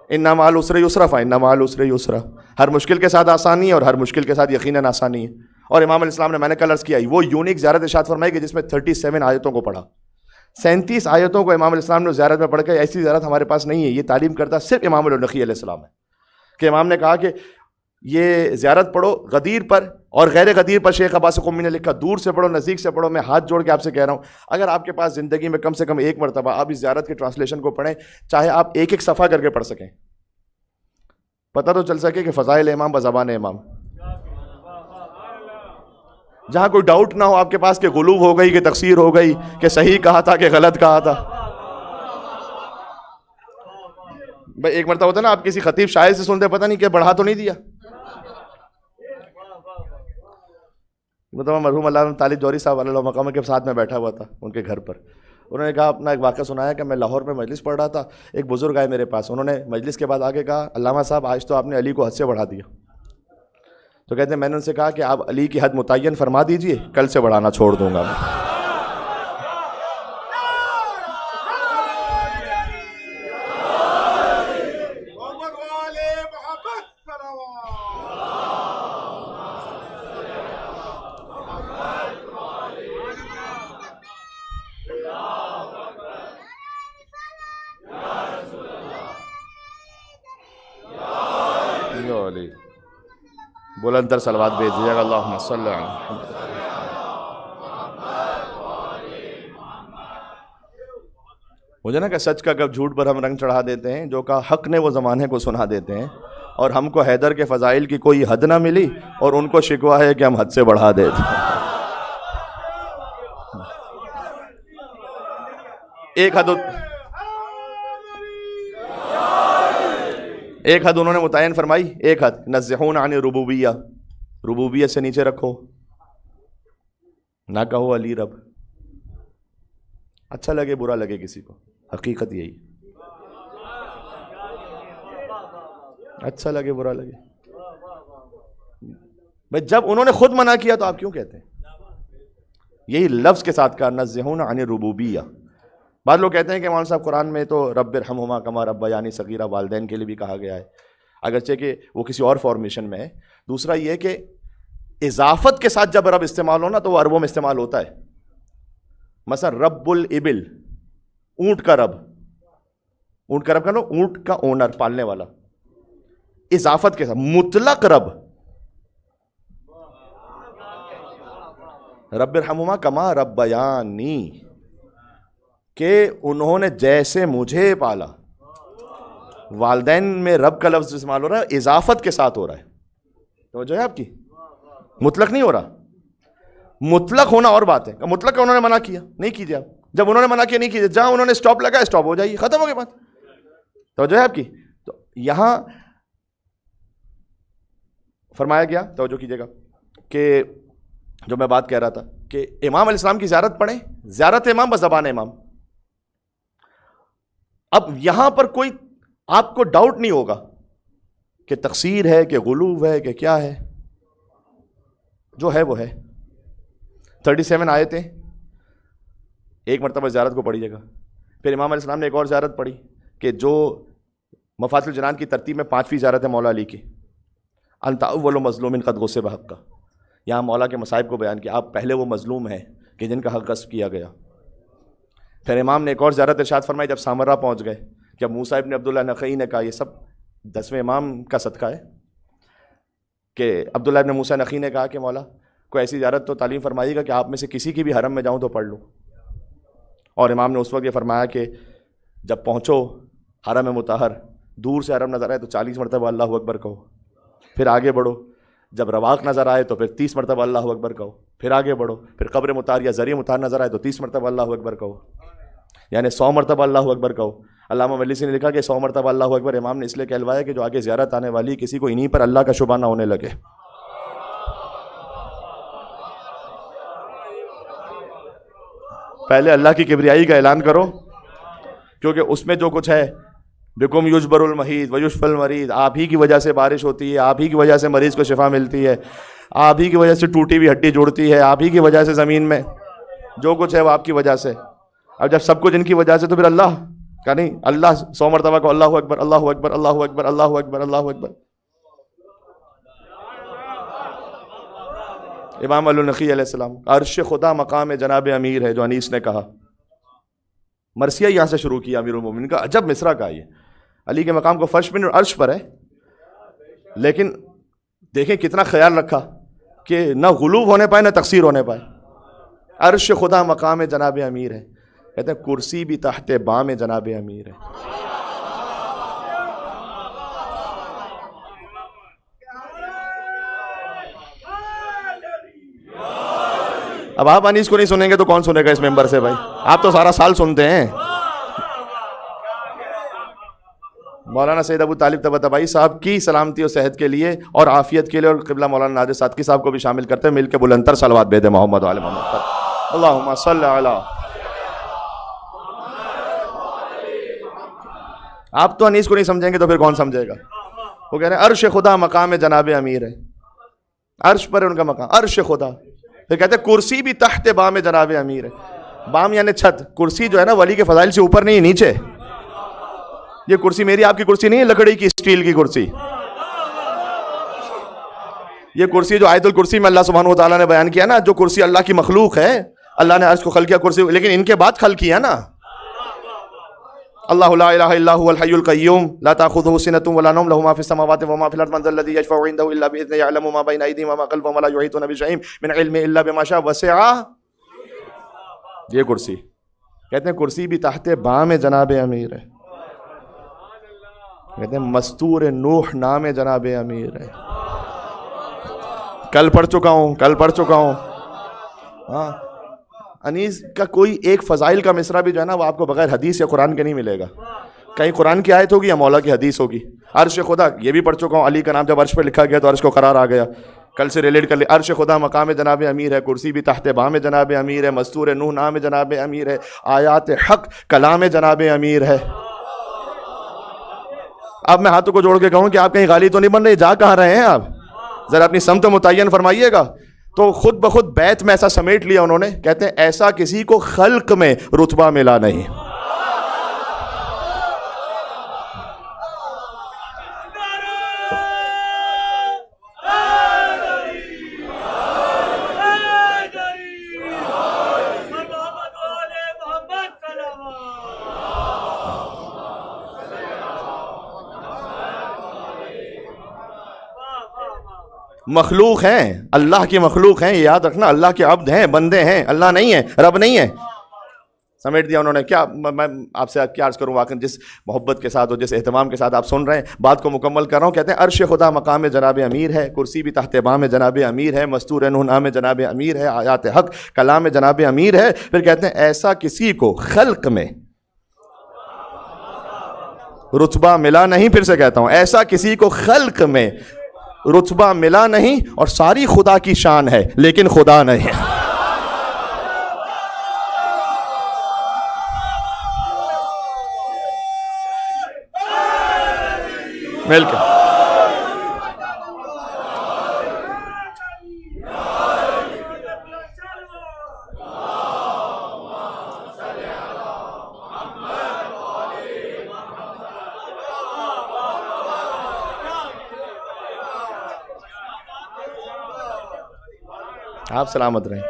ان مع العسر یسرا فإن مع العسر یسرا. ہر مشکل کے ساتھ آسانی ہے اور ہر مشکل کے ساتھ یقیناً آسانی ہے. اور امام علیہ السلام نے، میں نے کل عرض کیا، وہ یونیک زیارت ارشاد فرمائی کہ جس میں 37 آیتوں کو پڑھا. 37 آیتوں کو امام علیہ السلام نے زیارت میں پڑھ کے، ایسی زیارت ہمارے پاس نہیں ہے. یہ تعلیم کرتا صرف امام النقی علیہ السلام ہے کہ امام نے کہا کہ یہ زیارت پڑھو غدیر پر اور غیر غدیر پر. شیخ عباس قمی نے لکھا دور سے پڑھو نزدیک سے پڑھو. میں ہاتھ جوڑ کے آپ سے کہہ رہا ہوں، اگر آپ کے پاس زندگی میں کم سے کم ایک مرتبہ آپ اس زیارت کے ٹرانسلیشن کو پڑھیں، چاہے آپ ایک ایک صفحہ کر کے پڑھ سکیں، پتہ تو چل سکے کہ فضائل امام بزبان امام. جہاں کوئی ڈاؤٹ نہ ہو آپ کے پاس کہ غلو ہو گئی، کہ تقصیر ہو گئی، کہ صحیح کہا تھا کہ غلط کہا تھا. بھائی ایک مرتبہ ہوتا ہے نا، آپ کسی خطیب شاعر سے سنتے پتہ نہیں کہ بڑھا تو نہیں دیا. مطلب مرحوم علامہ طالب جوہری صاحب علیہ مقام کے ساتھ میں بیٹھا ہوا تھا ان کے گھر پر. انہوں نے کہا اپنا ایک واقعہ سنایا کہ میں لاہور میں مجلس پڑھ رہا تھا، ایک بزرگ آئے میرے پاس. انہوں نے مجلس کے بعد آگے کہا، علامہ صاحب آج تو آپ نے علی کو حد سے بڑھا دیا. تو کہتے ہیں میں نے ان سے کہا کہ آپ علی کی حد متعین فرما دیجئے، کل سے بڑھانا چھوڑ دوں گا. بلند تر صلوات بھیج دیجیے گا. اللہم صلی علی محمد. مجھے نا کہ سچ کا کب جھوٹ پر ہم رنگ چڑھا دیتے ہیں، جو کا حق نے وہ زمانے کو سنا دیتے ہیں. اور ہم کو حیدر کے فضائل کی کوئی حد نہ ملی اور ان کو شکوہ ہے کہ ہم حد سے بڑھا دیتے ہیں. ایک حد انہوں نے متعین فرمائی، ایک حد نزحون عن ربوبیہ، ربوبیت سے نیچے رکھو، نہ کہو علی رب. اچھا لگے برا لگے کسی کو، حقیقت یہی، اچھا لگے برا لگے. بھائی جب انہوں نے خود منع کیا تو آپ کیوں کہتے ہیں؟ یہی لفظ کے ساتھ کہا نزحون عن ربوبیہ. بعض لوگ کہتے ہیں کہ مولانا صاحب قرآن میں تو رب ارحمہما کما ربیانی صغیرہ والدین کے لیے بھی کہا گیا ہے، اگرچہ کہ وہ کسی اور فارمیشن میں ہے. دوسرا یہ کہ اضافت کے ساتھ جب رب استعمال ہونا تو وہ عربوں میں استعمال ہوتا ہے. مثلا رب الابل، اونٹ کا رب، اونٹ کا رب کا اونٹ کا اونر، پالنے والا. اضافت کے ساتھ مطلق رب، رب ارحمہما کما ربیانی، کہ انہوں نے جیسے مجھے پالا. والدین میں رب کا لفظ استعمال ہو رہا ہے، اضافت کے ساتھ ہو رہا ہے. توجہ ہے آپ کی؟ مطلق نہیں ہو رہا. مطلق ہونا اور بات ہے. مطلق انہوں نے منع کیا، نہیں کیجیے آپ. جب انہوں نے منع کیا نہیں کیجیے، جہاں انہوں نے سٹاپ لگا سٹاپ ہو جائیے، ختم ہو گئی بات. توجہ ہے آپ کی؟ تو یہاں فرمایا گیا، توجہ کیجیے گا، کہ جو میں بات کہہ رہا تھا کہ امام علیہ السلام کی زیارت پڑھیں، زیارت امام بزبان امام. اب یہاں پر کوئی آپ کو ڈاؤٹ نہیں ہوگا کہ تقصیر ہے، کہ غلو ہے، کہ کیا ہے. جو ہے وہ ہے. 37 آیتیں ایک مرتبہ زیارت کو پڑھیے گا. پھر امام علیہ السلام نے ایک اور زیارت پڑھی کہ جو مفاتیح الجنان کی ترتیب میں 5ویں زیارت ہے مولا علی کی. انت اول مظلوم قد غصب حقہ. یہاں مولا کے مصائب کو بیان کیا، آپ پہلے وہ مظلوم ہیں کہ جن کا حق غصب کیا گیا. پھر امام نے ایک اور زیارت ارشاد فرمائی جب سامرہ پہنچ گئے، جب موسیٰ ابن عبداللہ نخعی نے کہا، یہ سب 10ویں امام کا صدقہ ہے، کہ عبداللہ ابن موسیٰ نخعی نے کہا کہ مولا کوئی ایسی زیارت تو تعلیم فرمائیے گا کہ آپ میں سے کسی کی بھی حرم میں جاؤں تو پڑھ لوں. اور امام نے اس وقت یہ فرمایا کہ جب پہنچو حرم مطہر، دور سے حرم نظر آئے تو 40 مرتبہ اللہ اکبر کہو. پھر آگے بڑھو، جب رواق نظر آئے تو پھر 30 مرتبہ اللہ اکبر کہو. پھر آگے بڑھو، پھر قبر مطہر یا ذریعہ مطہر نظر آئے تو 30 مرتبہ اللہ اکبر کہو. یعنی 100 مرتبہ اللہ اکبر کہو. علامہ مجلسی نے لکھا کہ 100 مرتبہ اللہ اکبر امام نے اس لیے کہلوایا کہ جو آگے زیارت آنے والی کسی کو انہی پر اللہ کا شبہ نہ ہونے لگے. پہلے اللہ کی کبریائی کا اعلان کرو، کیونکہ اس میں جو کچھ ہے، بکم یجبر المحیض ویشفی المریض، آپ ہی کی وجہ سے بارش ہوتی ہے، آپ ہی کی وجہ سے مریض کو شفا ملتی ہے، آپ ہی کی وجہ سے ٹوٹی ہوئی ہڈی جوڑتی ہے، آپ ہی کی وجہ سے زمین میں جو کچھ ہے وہ آپ کی وجہ سے. اب جب سب کچھ ان کی وجہ سے تو پھر اللہ کا نہیں. اللہ 100 مرتبہ کو اللہ اکبر اللہ اکبر اللہ اکبر اللہ اکبر اللہ اکبر. امام علی نقی علیہ السلام, عرش خدا مقام جناب امیر ہے, جو انیس نے کہا. مرثیہ یہاں سے شروع کیا امیر المومنین کا. عجب مصرع کا یہ. علی کے مقام کو فرش میں اور عرش پر ہے, لیکن دیکھیں کتنا خیال رکھا کہ نہ غلو ہونے پائے نہ تقصیر ہونے پائے. عرش خدا مقام جناب امیر ہے, کہتے ہیں کرسی بھی تحت بام جناب امیر ہے. اب آپ انیس کو نہیں سنیں گے تو کون سنے گا اس ممبر سے بھائی؟ آپ تو سارا سال سنتے ہیں. مولانا سید ابو طالب طباطبائی صاحب کی سلامتی و صحت کے لیے اور عافیت کے لیے, اور قبلہ مولانا نادر صادقی صاحب کو بھی شامل کرتے ہیں, مل کے بلندتر صلوات بھیجیں محمد وعلی محمد پر. اللہم صلی علی. آپ تو انیس کو نہیں سمجھیں گے تو پھر کون سمجھے گا؟ وہ کہہ رہے ہیں عرش خدا مقام جناب امیر ہے, عرش پر ہے ان کا مقام, عرش خدا. پھر کہتے ہیں کرسی بھی تحت بام جناب امیر ہے. بام یعنی چھت, کرسی جو ہے نا ولی کے فضائل سے اوپر نہیں, نیچے. یہ کرسی میری آپ کی کرسی نہیں ہے, لکڑی کی اسٹیل کی کرسی. یہ کرسی جو آیت الکرسی میں اللہ سبحانہ و تعالیٰ نے بیان کیا نا, جو کرسی اللہ کی مخلوق ہے, اللہ نے عرش کو خلق کیا کرسی, لیکن ان کے بعد خلق کیا نا. اللہ لا الہ الا هو الحی القیوم لا تأخذه سنة ولا نوم له ما في السماوات وما في الارض من ذا الذي يشفع عنده الا باذنه يعلم ما بين ايديهم وما خلفهم ولا يحيطون بشيء من علمه الا بما شاء وسع. یہ کرسی کہتے ہیں کرسی بھی تحت بام جناب امیر ہے. کہتے ہیں مستور نوح نام جناب امیر ہے. کل پڑھ چکا ہوں. ہاں, انیس کا کوئی ایک فضائل کا مصرع بھی جو ہے نا وہ آپ کو بغیر حدیث یا قرآن کے نہیں ملے گا. کہیں قرآن کی آیت ہوگی یا مولا کی حدیث ہوگی. عرش خدا یہ بھی پڑھ چکا ہوں, علی کا نام جب عرش پہ لکھا گیا تو عرش کو قرار آ گیا. کل سے ریلیٹ کر لیں, عرش خدا مقام جناب امیر ہے, کرسی بھی تحت بام جناب امیر ہے, مستور نوح نام جناب امیر ہے, آیات حق کلام جناب امیر ہے. اب میں ہاتھوں کو جوڑ کے کہوں کہ آپ کہیں غالی تو نہیں بن رہے, جا کہاں رہے ہیں آپ؟ ذرا اپنی سمت متعین فرمائیے گا. تو خود بخود بیت میں ایسا سمیٹ لیا انہوں نے, کہتے ہیں ایسا کسی کو خلق میں رتبہ ملا نہیں. مخلوق ہیں, اللہ کی مخلوق ہیں, یہ یاد رکھنا. اللہ کے عبد ہیں, بندے ہیں, اللہ نہیں ہے, رب نہیں ہے. سمیٹ دیا انہوں نے. کیا میں آپ سے کیا عرض کروں, واقعی جس محبت کے ساتھ اور جس اہتمام کے ساتھ آپ سن رہے ہیں, بات کو مکمل کر رہا ہوں. کہتے ہیں عرش خدا مقام جناب امیر ہے, کرسی بھی تحت بام جناب امیر ہے, مستور نوح نام جناب امیر ہے, آیات حق کلام جناب امیر ہے. پھر کہتے ہیں ایسا کسی کو خلق میں رتبہ ملا نہیں. پھر سے کہتا ہوں, ایسا کسی کو خلق میں رتبہ ملا نہیں, اور ساری خدا کی شان ہے لیکن خدا نہیں ہے. مل کے آپ سلامت رہیں.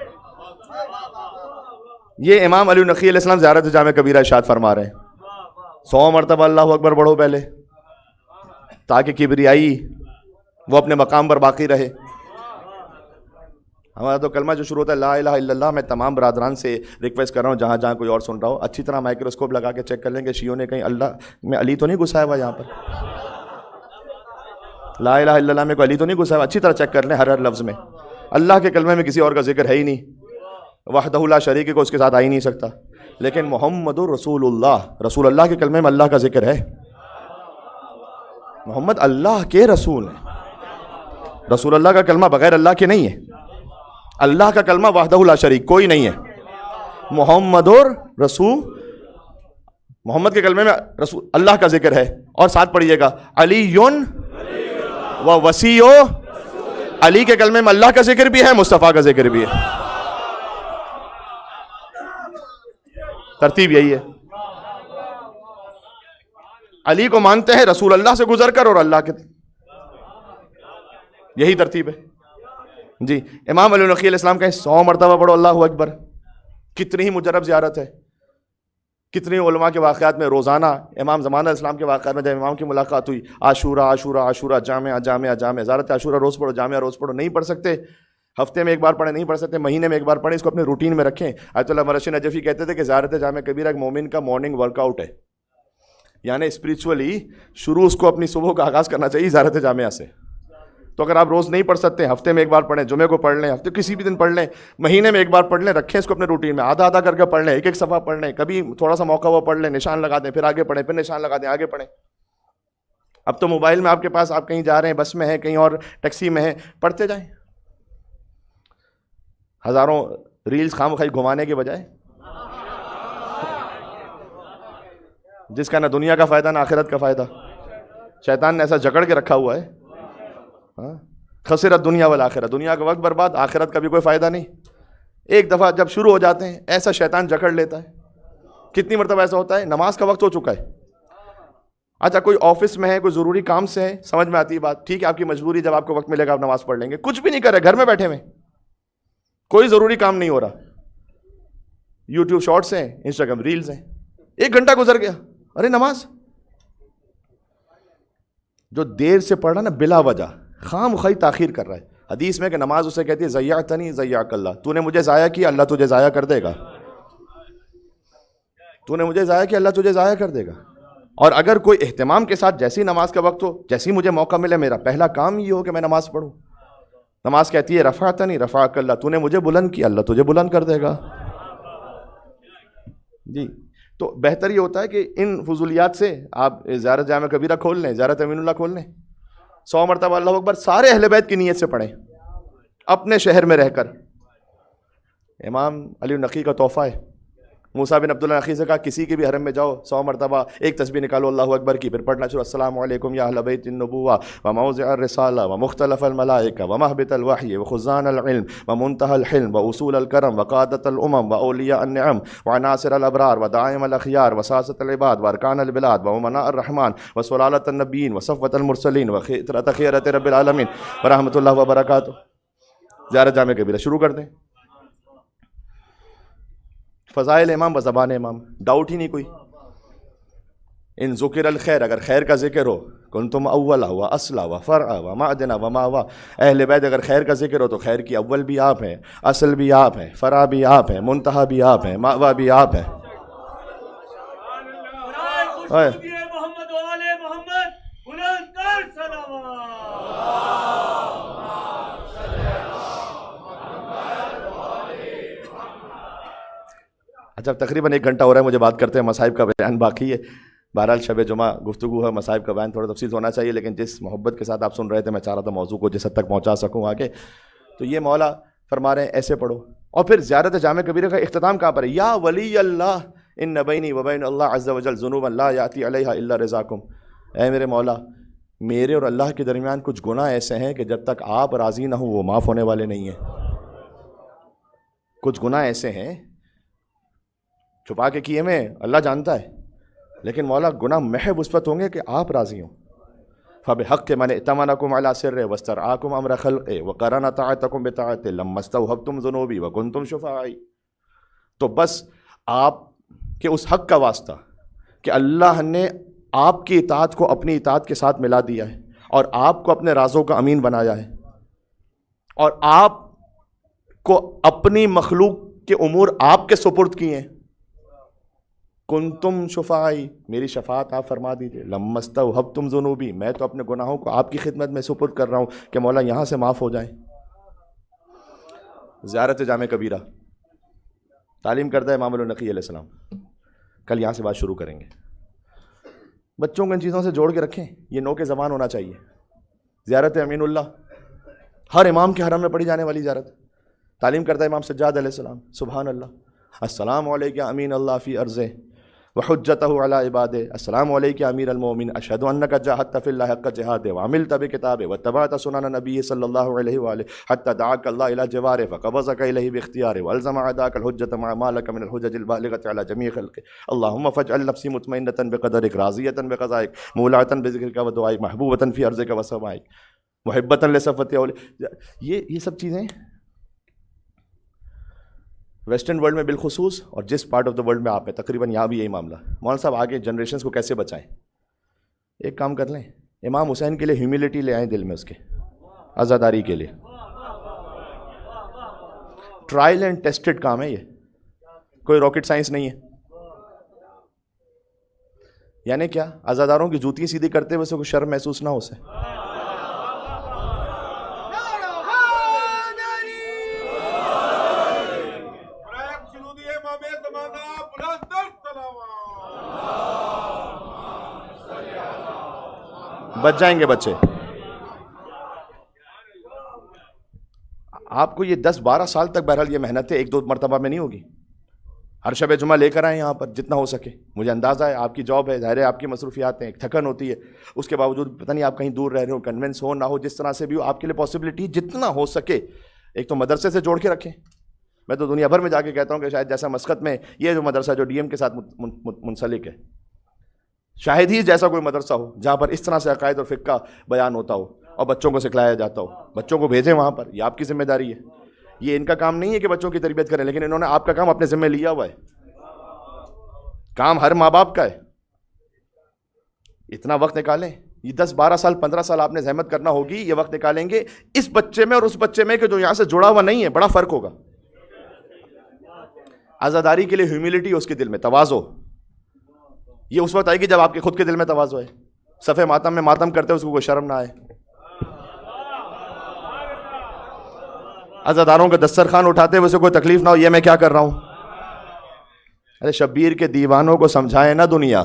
یہ امام علی نقی علیہ السلام زیارت جامع کبیرہ ارشاد فرما رہے ہیں, 100 مرتبہ اللہ اکبر پڑھو پہلے, تاکہ کبریائی وہ اپنے مقام پر باقی رہے. ہمارا تو کلمہ جو شروع ہوتا ہے لا الہ الا اللہ. میں تمام برادران سے ریکویسٹ کر رہا ہوں, جہاں جہاں کوئی اور سن رہا ہو, اچھی طرح مائکروسکوپ لگا کے چیک کر لیں کہ شیعوں نے کہیں اللہ میں علی تو نہیں گھسایا ہوا, یہاں پر لا الہ الا اللہ میں کوئی علی تو نہیں گھسایا ہوا. اچھی طرح چیک کر لیں, ہر لفظ میں اللہ کے کلمے میں کسی اور کا ذکر ہے ہی نہیں, وحدہ لا شریک کو اس کے ساتھ آ ہی نہیں سکتا. لیکن محمد رسول اللہ, رسول اللہ کے کلمے میں اللہ کا ذکر ہے. محمد اللہ کے رسول ہیں. رسول اللہ کا کلمہ بغیر اللہ کے نہیں ہے. اللہ کا کلمہ وحدہ لا شریک, کوئی نہیں ہے. محمد اور رسول, محمد کے کلمے میں رسول اللہ کا ذکر ہے. اور ساتھ پڑھیے گا علی و وسیع, علی کے کلمے میں اللہ کا ذکر بھی ہے, مصطفیٰ کا ذکر بھی ہے. ترتیب یہی ہے. علی کو مانتے ہیں رسول اللہ سے گزر کر اور اللہ کے, یہی ترتیب ہے جی. امام علی نقی علیہ السلام کہیں 100 مرتبہ پڑھو اللہ اکبر. کتنی ہی مجرب زیارت ہے, کتنی علماء کے واقعات میں روزانہ امام زمانہ اسلام کے واقعات میں جب امام کی ملاقات ہوئی, عاشورہ عاشورہ عاشورہ, جامعہ جامعہ جامعہ, زیارت عاشورہ روز پڑھو, جامعہ روز پڑھو. نہیں پڑھ سکتے, ہفتے میں ایک بار پڑھیں, نہیں پڑھ سکتے مہینے میں ایک بار پڑھیں, اس کو اپنے روٹین میں رکھیں. آیت اللہ مرشد نجفی کہتے تھے کہ زیارت جامع کبیرہ ایک مومن کا مارننگ ورک آؤٹ ہے, یعنی اسپریچولی شروع اس کو اپنی صبح کا آغاز کرنا چاہیے زیارت جامعہ سے. تو اگر آپ روز نہیں پڑھ سکتے, ہفتے میں ایک بار پڑھیں, جمعے کو پڑھ لیں, ہفتے کسی بھی دن پڑھ لیں, مہینے میں ایک بار پڑھ لیں, رکھیں اس کو اپنے روٹین میں, آدھا آدھا کر کے پڑھ لیں, ایک ایک صفحہ پڑھ لیں, کبھی تھوڑا سا موقع ہوا پڑھ لیں, نشان لگا دیں, پھر آگے پڑھیں, پھر نشان لگا دیں, آگے پڑھیں. اب تو موبائل میں آپ کے پاس, آپ کہیں جا رہے ہیں, بس میں ہیں, کہیں اور ٹیکسی میں ہیں, پڑھتے جائیں. ہزاروں ریلز خام خواہ گھمانے کے بجائے, جس کا نہ دنیا کا فائدہ نہ آخرت کا فائدہ. شیطان نے ایسا جکڑ کے رکھا ہوا ہے, خسرت دنیا والآخرہ, دنیا کا وقت برباد, آخرت کا بھی کوئی فائدہ نہیں. ایک دفعہ جب شروع ہو جاتے ہیں ایسا شیطان جکڑ لیتا ہے. کتنی مرتبہ ایسا ہوتا ہے, نماز کا وقت ہو چکا ہے, اچھا کوئی آفس میں ہے, کوئی ضروری کام سے ہے, سمجھ میں آتی ہے بات, ٹھیک ہے آپ کی مجبوری, جب آپ کو وقت ملے گا آپ نماز پڑھ لیں گے. کچھ بھی نہیں کر رہے, گھر میں بیٹھے ہوئے, کوئی ضروری کام نہیں ہو رہا, یوٹیوب شارٹس ہیں, انسٹاگرام ریلز ہیں, 1 گھنٹہ گزر گیا, ارے نماز. جو دیر سے پڑھ رہا نا بلا وجہ, خام خواہ تاخیر کر رہا ہے. حدیث میں کہ نماز اسے کہتی ہے ضیعتنی ضیعک اللہ, تو نے مجھے ضائع کیا اللہ تجھے ضائع کر دے گا, تو نے مجھے ضائع کیا اللہ تجھے ضائع کر دے گا. اور اگر کوئی اہتمام کے ساتھ جیسی نماز کا وقت ہو, جیسی مجھے موقع ملے, میرا پہلا کام یہ ہو کہ میں نماز پڑھوں. نماز کہتی ہے رفعتنی رفعک اللہ, تو نے مجھے بلند کیا اللہ تجھے بلند کر دے گا جی. تو بہتر یہ ہوتا ہے کہ ان فضولیات سے آپ زیارت جامع کبیرہ کھول لیں, زیارت امین اللہ کھول لیں, 100 مرتبہ اللہ اکبر سارے اہل بیت کی نیت سے پڑھیں, اپنے شہر میں رہ کر. امام علی نقی کا تحفہ ہے. موسیٰ بن عبداللہ نقی سے کہا کسی کے بھی حرم میں جاؤ, 100 مرتبہ ایک تسبیح نکالو اللہ اکبر کی, پھر پڑھنا شروع السلام علیکم یا اہل بیت النبوہ وموضع الرسالہ ومختلف الملائکہ ومہبط الوحی وخزان العلم ومنتہى الحلم واصول الکرم وقادۃ الامم واولیاء النعم وعناصر الابرار ودعائم الاخیار وساسۃ العباد وارکان البلاد وامناء الرحمن وسلالۃ النبیین وصفوۃ المرسلین وخیرۃ خیرۃ رب العالمین ورحمۃ اللہ وبرکاتہ. زیارت جامع کبیرہ شروع کر دیں. فضائل امام بزبان امام, ڈاؤٹ ہی نہیں کوئی. ان ذکر الخیر, اگر خیر کا ذکر ہو, کنتم اولا و اصلا و فرعا و معدنا و ماوا, اہل بیت اگر خیر کا ذکر ہو تو خیر کی اول بھی آپ ہیں, اصل بھی آپ ہیں, فرع بھی آپ ہیں, منتہا بھی آپ ہیں, ماوا بھی آپ ہیں. اچھا تقریباً 1 گھنٹہ ہو رہا ہے, مجھے بات کرتے ہیں مصائب کا بیان باقی ہے. بہرحال شب جمعہ گفتگو ہے, مصائب کا بیان تھوڑا تفصیل ہونا چاہیے, لیکن جس محبت کے ساتھ آپ سن رہے تھے میں چاہ رہا تھا موضوع کو جس حد تک پہنچا سکوں آگے. تو یہ مولا فرما رہے ہیں ایسے پڑھو. اور پھر زیارت جامع کبیرہ کا اختتام کہاں پر ہے, یا ولی اللہ ان بینی و بین اللہ عز وجل ذنوبا لا یاتی علیہا الا رضاکم. اے میرے مولا, میرے اور اللہ کے درمیان کچھ گناہ ایسے ہیں کہ جب تک آپ راضی نہ ہوں وہ معاف ہونے والے نہیں ہیں. کچھ گناہ ایسے ہیں چھپا کے کیے میں اللہ جانتا ہے, لیکن مولا گناہ محض اس وقت ہوں گے کہ آپ راضی ہوں. فبحق من ائتمنکم علی سر واسترعاکم امر خلق وقرن طاعتکم بطاعت لما استوهبتم ذنوبی وکنتم شفعائی. تو بس آپ کے اس حق کا واسطہ کہ اللہ نے آپ کی اطاعت کو اپنی اطاعت کے ساتھ ملا دیا ہے اور آپ کو اپنے رازوں کا امین بنایا ہے, اور آپ کو اپنی مخلوق کے امور آپ کے سپرد کیے ہیں. کنتم شفعائی, میری شفاعت آپ فرما دیجئے. لما استوهبتم ذنوبی, میں تو اپنے گناہوں کو آپ کی خدمت میں سپرد کر رہا ہوں کہ مولا یہاں سے معاف ہو جائیں. زیارت جامع کبیرہ تعلیم کردہ امام النقی علیہ السلام. کل یہاں سے بات شروع کریں گے. بچوں کو ان چیزوں سے جوڑ کے رکھیں, یہ نو کے زبان ہونا چاہیے. زیارت امین اللہ ہر امام کے حرم میں پڑھی جانے والی زیارت. تعلیم کردہ امام سجاد علیہ السلام, سبحان اللہ, السلام علیکم امین اللہ فی ارضہ وحجته علی عبادہ السلام علیک امیر المومنین اشہد انک جاہدت فی اللہ حق جہادہ وعملت بکتابہ واتبعت سنن نبی صلی اللہ علیہ وآلہ حتی دعاک اللہ الی جوارہ فقبضک الیہ باختیارہ والزم عداک الحجۃ مع ما لک من الحجج البالغۃ علی جمیع خلقہ اللہم فاجعل نفسی مطمئنۃ بقدرک راضیۃ بقضائک مولعۃ بذکرک ودعائک محبوبۃ فی ارضک وسمائک محبۃ لصفوۃ یہ سب چیزیں ویسٹرن ورلڈ میں بالخصوص اور جس پارٹ آف دا ورلڈ میں آپ ہیں تقریباً یہاں بھی یہی معاملہ. مولانا صاحب آگے جنریشنز کو کیسے بچائیں؟ ایک کام کر لیں, امام حسین کے لیے ہیوملٹی لے آئیں دل میں, اس کے عزاداری کے لیے. ٹرائل اینڈ ٹیسٹڈ کام ہے یہ, کوئی راکٹ سائنس نہیں ہے. یعنی کیا؟ عزاداروں کی جوتی سیدھی کرتے ہوئے سے کوئی شرم محسوس نہ ہو اسے. بچ جائیں گے بچے. آپ کو یہ 10-12 سال تک بہرحال یہ محنت ہے, 1-2 مرتبہ میں نہیں ہوگی. ہر شب جمعہ لے کر آئیں یہاں پر جتنا ہو سکے. مجھے اندازہ ہے آپ کی جاب ہے, ظاہر ہے آپ کی مصروفیات ہیں, ایک تھکن ہوتی ہے, اس کے باوجود پتہ نہیں آپ کہیں دور رہ رہے ہو, کنونس ہو نہ ہو, جس طرح سے بھی ہو آپ کے لیے پاسبلٹی جتنا ہو سکے ایک تو مدرسے سے جوڑ کے رکھیں. میں تو دنیا بھر میں جا کے کہتا ہوں کہ شاید جیسا مسقط میں یہ جو مدرسہ جو ڈی ایم کے ساتھ منسلک ہے, شاید ہی جیسا کوئی مدرسہ ہو جہاں پر اس طرح سے عقائد اور فقہ بیان ہوتا ہو اور بچوں کو سکھلایا جاتا ہو. بچوں کو بھیجیں وہاں پر, یہ آپ کی ذمہ داری ہے. یہ ان کا کام نہیں ہے کہ بچوں کی تربیت کریں, لیکن انہوں نے آپ کا کام اپنے ذمہ لیا ہوا ہے. کام ہر ماں باپ کا ہے. اتنا وقت نکالیں, یہ 10-12 سال 15 سال آپ نے زحمت کرنا ہوگی, یہ وقت نکالیں گے اس بچے میں اور اس بچے میں کہ جو یہاں سے جڑا ہوا نہیں ہے, بڑا فرق ہوگا. عزاداری کے لیے ہیوملٹی اس کے دل میں, تواضع. یہ اس وقت آئے گی جب آپ کے خود کے دل میں تواضع ہے. صفحے ماتم میں ماتم کرتے اس کو کوئی شرم نہ آئے. عزاداروں کا دسترخوان اٹھاتے ہوئے سے کوئی تکلیف نہ ہو, یہ میں کیا کر رہا ہوں. ارے شبیر کے دیوانوں کو سمجھائے نا دنیا.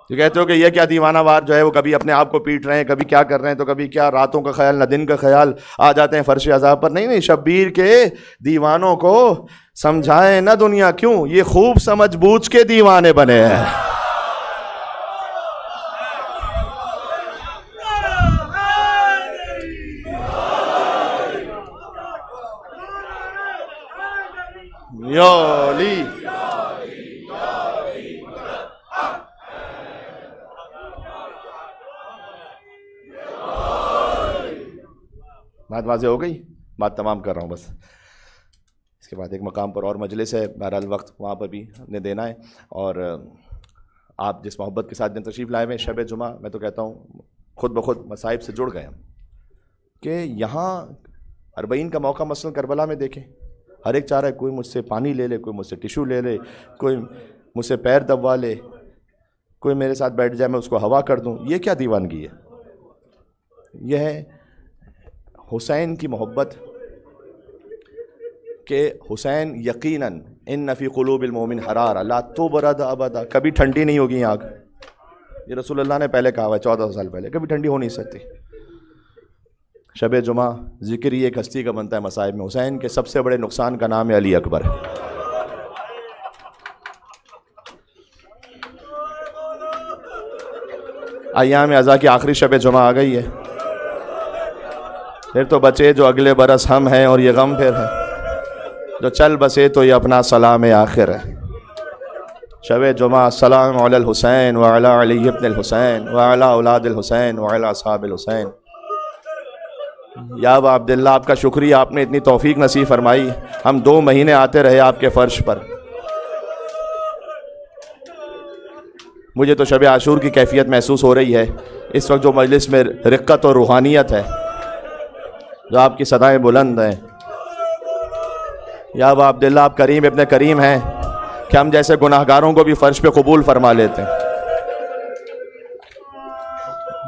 جو کہتے ہو کہ یہ کیا دیوانہ وار جو ہے وہ کبھی اپنے آپ کو پیٹ رہے ہیں, کبھی کیا کر رہے ہیں, تو کبھی کیا راتوں کا خیال نہ دن کا خیال, آ جاتے ہیں فرش عذاب پر. نہیں, شبیر کے دیوانوں کو سمجھائے نہ دنیا. کیوں؟ یہ خوب سمجھ بوجھ کے دیوانے بنے ہیں. یولی بات واضح ہو گئی, بات تمام کر رہا ہوں بس. اس کے بعد ایک مقام پر اور مجلس ہے, بہرحال وقت وہاں پر بھی نے دینا ہے. اور آپ جس محبت کے ساتھ دن تشریف لائے ہوئے شب جمعہ, میں تو کہتا ہوں خود بخود مصائب سے جڑ گئے ہم کہ یہاں 40 کا موقع مثلا کربلا میں دیکھیں, ہر ایک چاہ رہا ہے کوئی مجھ سے پانی لے لے, کوئی مجھ سے ٹیشو لے لے, کوئی مجھ سے پیر دبوا لے, کوئی میرے ساتھ بیٹھ جائے میں اس کو ہوا کر دوں. یہ کیا دیوانگی ہے؟ یہ ہے حسین کی محبت کہ حسین یقیناً ان فی قلوب المومن حرارہ لا تبرد ابدا, کبھی ٹھنڈی نہیں ہوگی آگ. یہ رسول اللہ نے پہلے کہا ہوا ہے 14 سال پہلے, کبھی ٹھنڈی ہو نہیں سکتی. شب جمعہ ذکر ہی ایک ہستی کا بنتا ہے مصائب میں. حسین کے سب سے بڑے نقصان کا نام ہے علی اکبر. ایام عزا کی آخری شب جمعہ آ گئی ہے, پھر تو بچے جو اگلے برس ہم ہیں اور یہ غم پھر ہے, جو چل بسے تو یہ اپنا سلام آخر ہے. شب جمعہ السلام علی الحسین وعلی علی ابن الحسین وعلی اولاد الحسین وعلی اصحاب الحسین. یا ابا عبداللہ آپ کا شکریہ, آپ نے اتنی توفیق نصیب فرمائی, ہم 2 مہینے آتے رہے آپ کے فرش پر. مجھے تو شب عاشور کی کیفیت محسوس ہو رہی ہے اس وقت, جو مجلس میں رقت اور روحانیت ہے, جو آپ کی صدائیں بلند ہیں. یا ابا عبداللہ آپ کریم ابن کریم ہیں کہ ہم جیسے گناہگاروں کو بھی فرش پہ قبول فرما لیتے ہیں.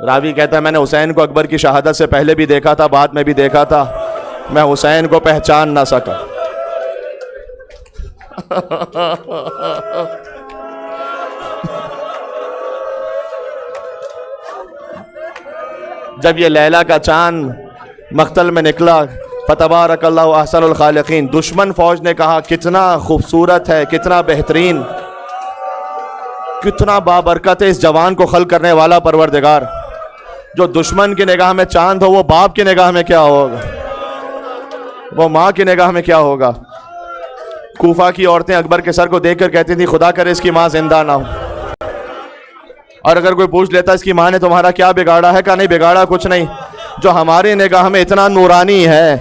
راوی کہتا ہے میں نے حسین کو اکبر کی شہادت سے پہلے بھی دیکھا تھا, بعد میں بھی دیکھا تھا, میں حسین کو پہچان نہ سکا. جب یہ لیلا کا چاند مقتل میں نکلا فتبارک اللہ احسن الخالقین. دشمن فوج نے کہا کتنا خوبصورت ہے، کتنا بہترین، کتنا بابرکت ہے اس جوان کو خلق کرنے والا پروردگار. جو دشمن کی نگاہ میں چاند ہو وہ باپ کی نگاہ میں کیا ہوگا، وہ ماں کی نگاہ میں کیا ہوگا. کوفہ کی عورتیں اکبر کے سر کو دیکھ کر کہتی تھیں خدا کرے اس کی ماں زندہ نہ ہو. اور اگر کوئی پوچھ لیتا اس کی ماں نے تمہارا کیا بگاڑا ہے، کہا نہیں بگاڑا کچھ نہیں، جو ہماری نگاہ میں اتنا نورانی ہے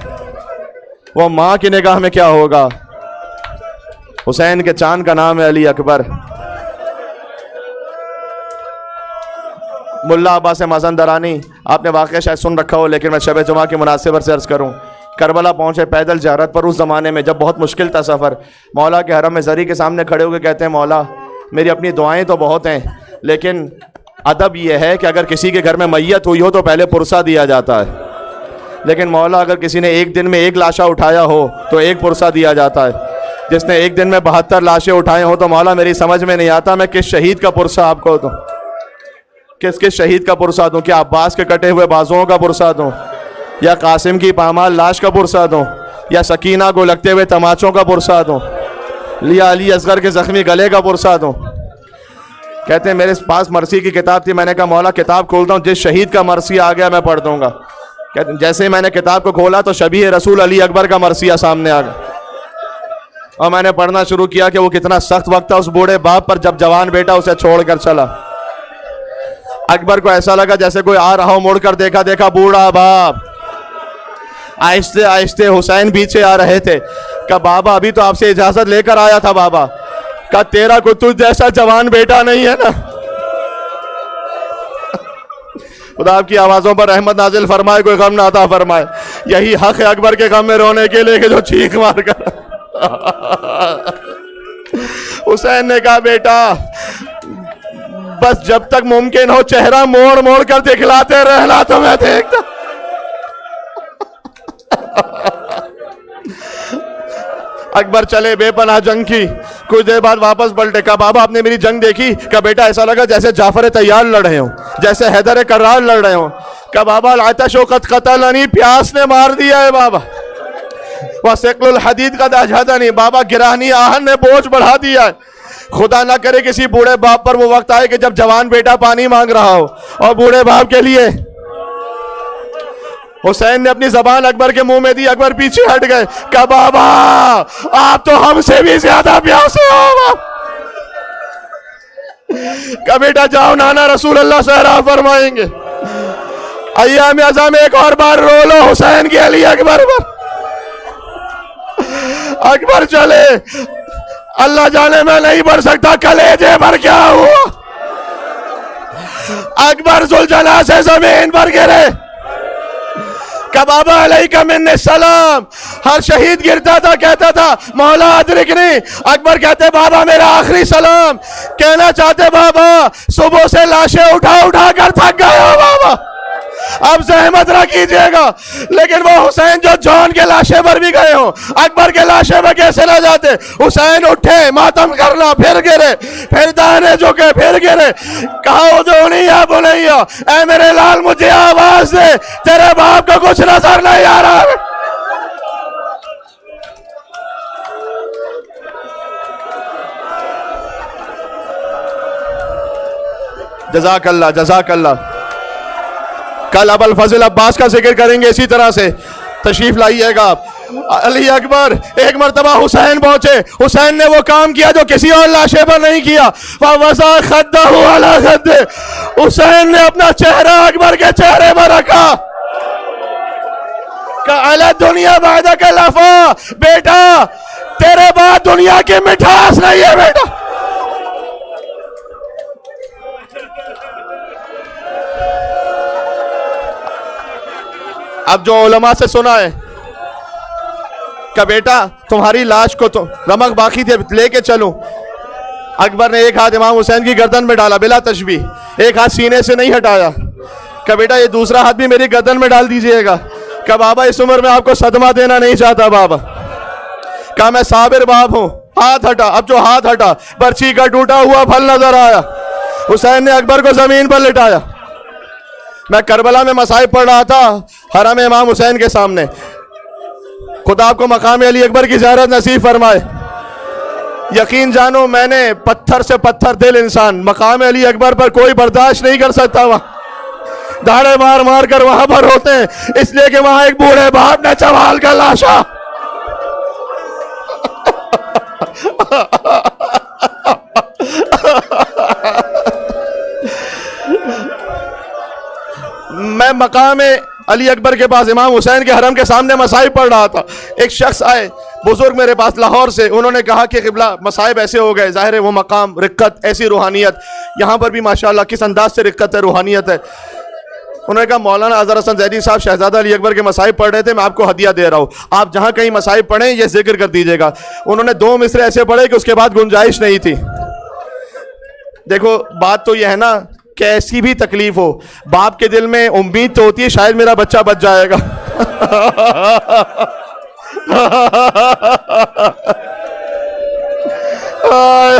وہ ماں کی نگاہ میں کیا ہوگا. حسین کے چاند کا نام ہے علی اکبر. ملا عباس مازندرانی، آپ نے واقعہ شاید سن رکھا ہو لیکن میں شب جمعہ کی مناسبت سے عرض کروں. کربلا پہنچے پیدل زیارت پر اس زمانے میں جب بہت مشکل تھا سفر. مولا کے حرم میں زری کے سامنے کھڑے ہو کے کہتے ہیں مولا میری اپنی دعائیں تو بہت ہیں لیکن ادب یہ ہے کہ اگر کسی کے گھر میں میت ہوئی ہو تو پہلے پرسہ دیا جاتا ہے، لیکن مولا اگر کسی نے ایک دن میں ایک لاشا اٹھایا ہو تو ایک پرسہ دیا جاتا ہے. جس نے ایک دن میں 72 لاشیں اٹھائے ہو تو مولا میری سمجھ میں نہیں آتا میں کس شہید کا پرسہ آپ کو دوں، کس شہید کا پرسہ دوں. کیا عباس کے کٹے ہوئے بازوؤں کا پرسہ دوں، یا قاسم کی پامال لاش کا پرسہ دوں، یا سکینہ کو لگتے ہوئے تماچوں کا پرسہ دوں، یا علی اصغر کے زخمی گلے کا پرسہ دوں. کہتے ہیں میرے پاس مرثی کی کتاب تھی، میں نے کہا مولا کتاب کھولتا ہوں، جس شہید کا مرثیہ آ گیا میں پڑھ دوں گا. کہتے ہیں جیسے ہی میں نے کتاب کو کھولا تو شبیہ رسول علی اکبر کا مرثیہ سامنے آ گیا اور میں نے پڑھنا شروع کیا کہ وہ کتنا سخت وقت تھا اس بوڑھے باپ پر جب جوان بیٹا اسے چھوڑ کر چلا. اکبر کو ایسا لگا جیسے کوئی آ رہا ہو، مڑ کر دیکھا بوڑھا باپ. آہستہ آہستہ حسین پیچھے آ رہے تھے. کہا بابا ابھی تو آپ سے اجازت لے کر آیا تھا بابا. کہا تیرا کوئی تجھ جیسا جوان بیٹا نہیں ہے نا. خدا آپ کی آوازوں پر رحمت نازل فرمائے، کوئی غم نہ عطا فرمائے. یہی حق ہے اکبر کے غم میں رونے کے لیے کہ جو چیخ مار کر. حسین نے کہا بیٹا بس جب تک ممکن ہو چہرہ موڑ موڑ کر دکھلاتے رہنا تو میں دیکھتا. اکبر چلے بے پناہ جنگ کی. کچھ دیر بعد واپس پلٹے. کہا بابا آپ نے میری جنگ دیکھی؟ کہا بیٹا ایسا لگا جیسے جعفر طیار لڑ رہے ہوں، جیسے حیدر کرار لڑ رہے ہوں. کہا بابا العطش قد قتلنی، پیاس نے مار دیا ہے بابا. وثقل الحدید قد اجہدنی، بابا گرانی آہن نے بوجھ بڑھا دیا ہے. خدا نہ کرے کسی بوڑھے باپ پر وہ وقت آئے کہ جب جوان بیٹا پانی مانگ رہا ہو اور بوڑھے باپ کے لیے. حسین نے اپنی زبان اکبر کے منہ میں دی. اکبر پیچھے ہٹ گئے. کہا بابا آپ تو ہم سے بھی زیادہ پیاسے ہو. کہا بیٹا جاؤ نانا رسول اللہ صحرا فرمائیں گے. ایام ازاں میں ایک اور بار رو لو حسین کی علی اکبر پر. اکبر چلے. اللہ جانے میں نہیں پڑھ سکتا کلیجے پر کیا ہوا. اکبر ذوالجلال سے زمین پر گرے. کہ بابا علیکہ منی السلام. ہر شہید گرتا تھا کہتا تھا مولا ادرکنی. اکبر کہتے بابا میرا آخری سلام. کہنا چاہتے بابا صبح سے لاشیں اٹھا کر تھک گئے ہو بابا، اب زحمت نہ کیجئے گا. لیکن وہ حسین جو جون کے لاشے پر بھی گئے ہوں اکبر کے لاشے پر کیسے نہ جاتے. حسین اٹھے ماتم کرنا، پھر گرے، پھر دانے جھکے، پھر گرے. کہا ادعونی یا بنیا، اے میرے لال مجھے آواز دے، تیرے باپ کو کچھ نظر نہیں آ رہا. جزاک اللہ جزاک اللہ. کل ابو الفضل عباس کا ذکر کریں گے اسی طرح سے، تشریف لائیے گا. علی اکبر ایک مرتبہ حسین پہنچے. حسین نے وہ کام کیا جو کسی اور لاشے پر نہیں کیا. فَوَضَعَ خَدَّهُ عَلَى خَدِّهِ، حسین نے اپنا چہرہ اکبر کے چہرے پر رکھا. عَلَى الدُّنْيَا بَعْدَكَ لَفَا، بیٹا تیرے بعد دنیا کی مٹھاس نہیں ہے بیٹا. اب جو علماء سے سنا ہے کہ بیٹا تمہاری لاش کو تو رمق باقی تھے لے کے چلوں. اکبر نے ایک ہاتھ امام حسین کی گردن میں ڈالا بلا تشبیہ، ایک ہاتھ سینے سے نہیں ہٹایا. کہ بیٹا یہ دوسرا ہاتھ بھی میری گردن میں ڈال دیجئے گا. کہ بابا اس عمر میں آپ کو صدمہ دینا نہیں چاہتا بابا. کہ میں صابر باپ ہوں. ہاتھ ہٹا. اب جو ہاتھ ہٹا برچی کا ٹوٹا ہوا پھل نظر آیا. حسین نے اکبر کو زمین پر لٹایا. میں کربلا میں مصائب پڑھ رہا تھا حرم امام حسین کے سامنے. خدا آپ کو مقام علی اکبر کی زیارت نصیب فرمائے. یقین جانو میں نے پتھر سے پتھر دل انسان مقام علی اکبر پر کوئی برداشت نہیں کر سکتا. وہاں دھاڑے مار مار کر وہاں پر ہوتے ہیں اس لیے کہ وہاں ایک بوڑھے باپ نے چوال کا لاشا میں مقام علی اکبر کے پاس امام حسین کے حرم کے سامنے مصائب پڑھ رہا تھا. ایک شخص آئے بزرگ میرے پاس لاہور سے, انہوں نے کہا کہ قبلہ مصائب ایسے ہو گئے, ظاہر ہے وہ مقام رقت ایسی روحانیت, یہاں پر بھی ماشاءاللہ کس انداز سے رقت ہے روحانیت ہے. انہوں نے کہا مولانا اظہر حسن زیدی صاحب شہزادہ علی اکبر کے مصائب پڑھ رہے تھے, میں آپ کو ہدیہ دے رہا ہوں, آپ جہاں کہیں مصائب پڑھیں یہ ذکر کر دیجئے گا. انہوں نے 2 مصرے ایسے پڑھے کہ اس کے بعد گنجائش نہیں تھی. دیکھو بات تو یہ ہے نا, کیسی بھی تکلیف ہو باپ کے دل میں امید تو ہوتی ہے شاید میرا بچہ بچ جائے گا.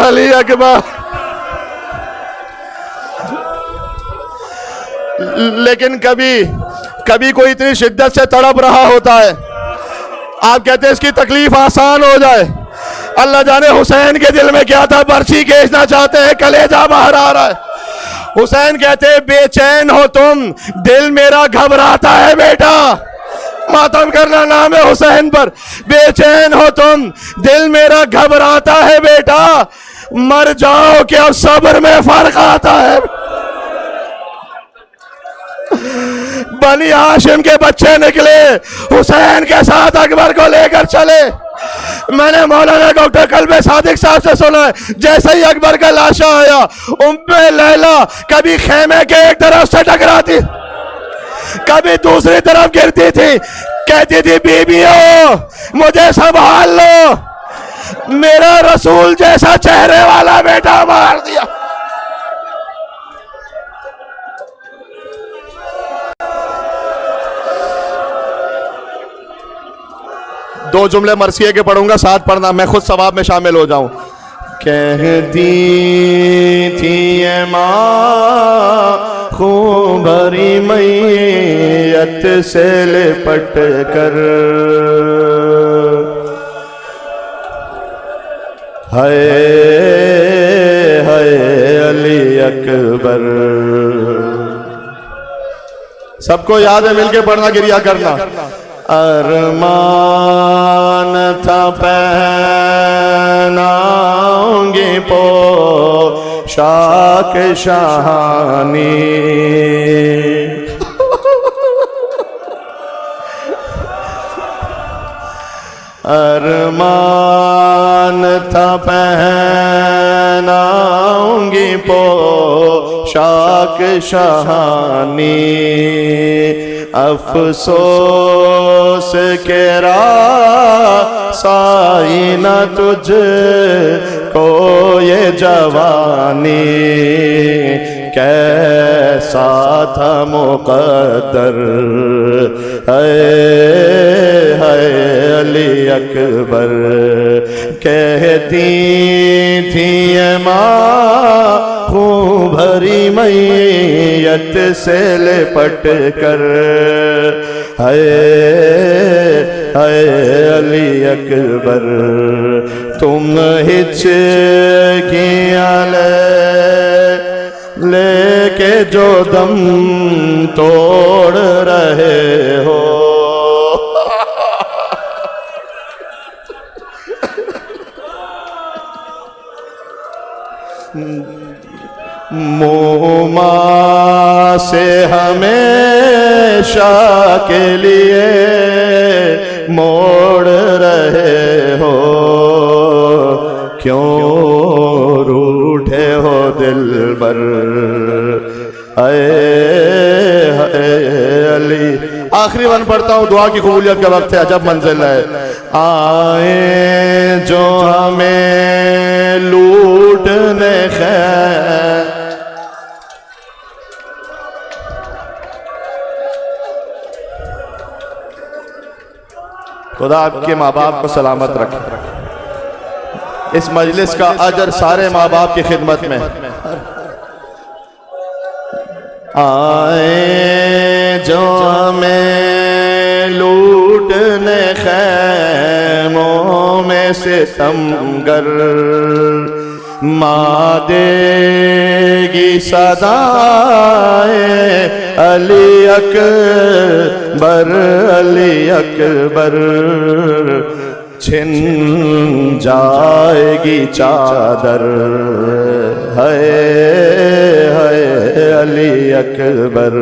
علی اکبر. لیکن کبھی کوئی اتنی شدت سے تڑپ رہا ہوتا ہے, آپ کہتے ہیں اس کی تکلیف آسان ہو جائے. اللہ جانے حسین کے دل میں کیا تھا, برچھی کھینچنا چاہتے ہیں, کلیجہ باہر آ رہا ہے. حسین کہتے بے چین ہو تم, دل میرا گھبراتا ہے بیٹا. ماتم کرنا نام ہے حسین پر. بے چین ہو تم, دل میرا گھبراتا ہے بیٹا, مر جاؤ کہ اب صبر میں فرق آتا ہے. بنی ہاشم کے بچے نکلے, حسین کے ساتھ اکبر کو لے کر چلے. میں نے مولانا ڈاکٹر قلب صادق صاحب سے سنا ہے جیسے ہی اکبر کا لاشا آیا, ام لیلا کبھی خیمے کے ایک طرف سے ٹکراتی کبھی دوسری طرف گرتی تھی, کہتی تھی بیبیوں مجھے سنبھال لو, میرا رسول جیسا چہرے والا بیٹا مار دیا. دو جملے مرثیے کے پڑھوں گا, ساتھ پڑھنا, میں خود ثواب میں شامل ہو جاؤں. کہتی تھی ماں خون بھری میت سے لپٹ کر, ہائے ہائے علی اکبر. سب کو یاد ہے, مل کے پڑھنا, گریا کرنا. ارمان تھا پہناؤں گی پوشاک شاہانی, ارمان تھا پہناؤں گی پوشاک شاہانی, افسوس کے راسائی نہ تجھ کو یہ جوانی, کیسا تھا مقدر ہے علی اکبر. کہتی تھی ماں خون بھری میت سے لپٹ کر, ہائے ہائے علی اکبر. تم ہچکیاں لے کے جو دم توڑ رہے ہو, موما سے ہمیشہ کے لیے موڑ رہے ہو, کیوں روٹھے ہو دل بر, اے علی. آخری ون پڑھتا ہوں, دعا کی قبولیت کا وقت ہے, عجب منزل ہے. آئے جو ہمیں لوٹنے خیر, خدا آپ کے ماں باپ کو سلامت رکھے. اس مجلس کا اجر سارے ماں باپ کی خدمت میں. آئے جو ہمیں لوٹنے خیر میں ستمگر ماں دے گی صدائے علی اکبر علی اکبر چھن جائے گی چادر ہے علی اکبر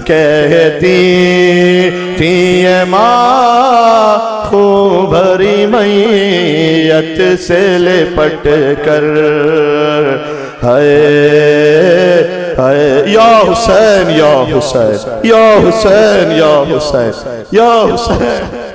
کہتی تھی یہ ماں خون بھری میت سے لپٹ کر یا حسین یا حسین یا حسین یا حسین یا حسین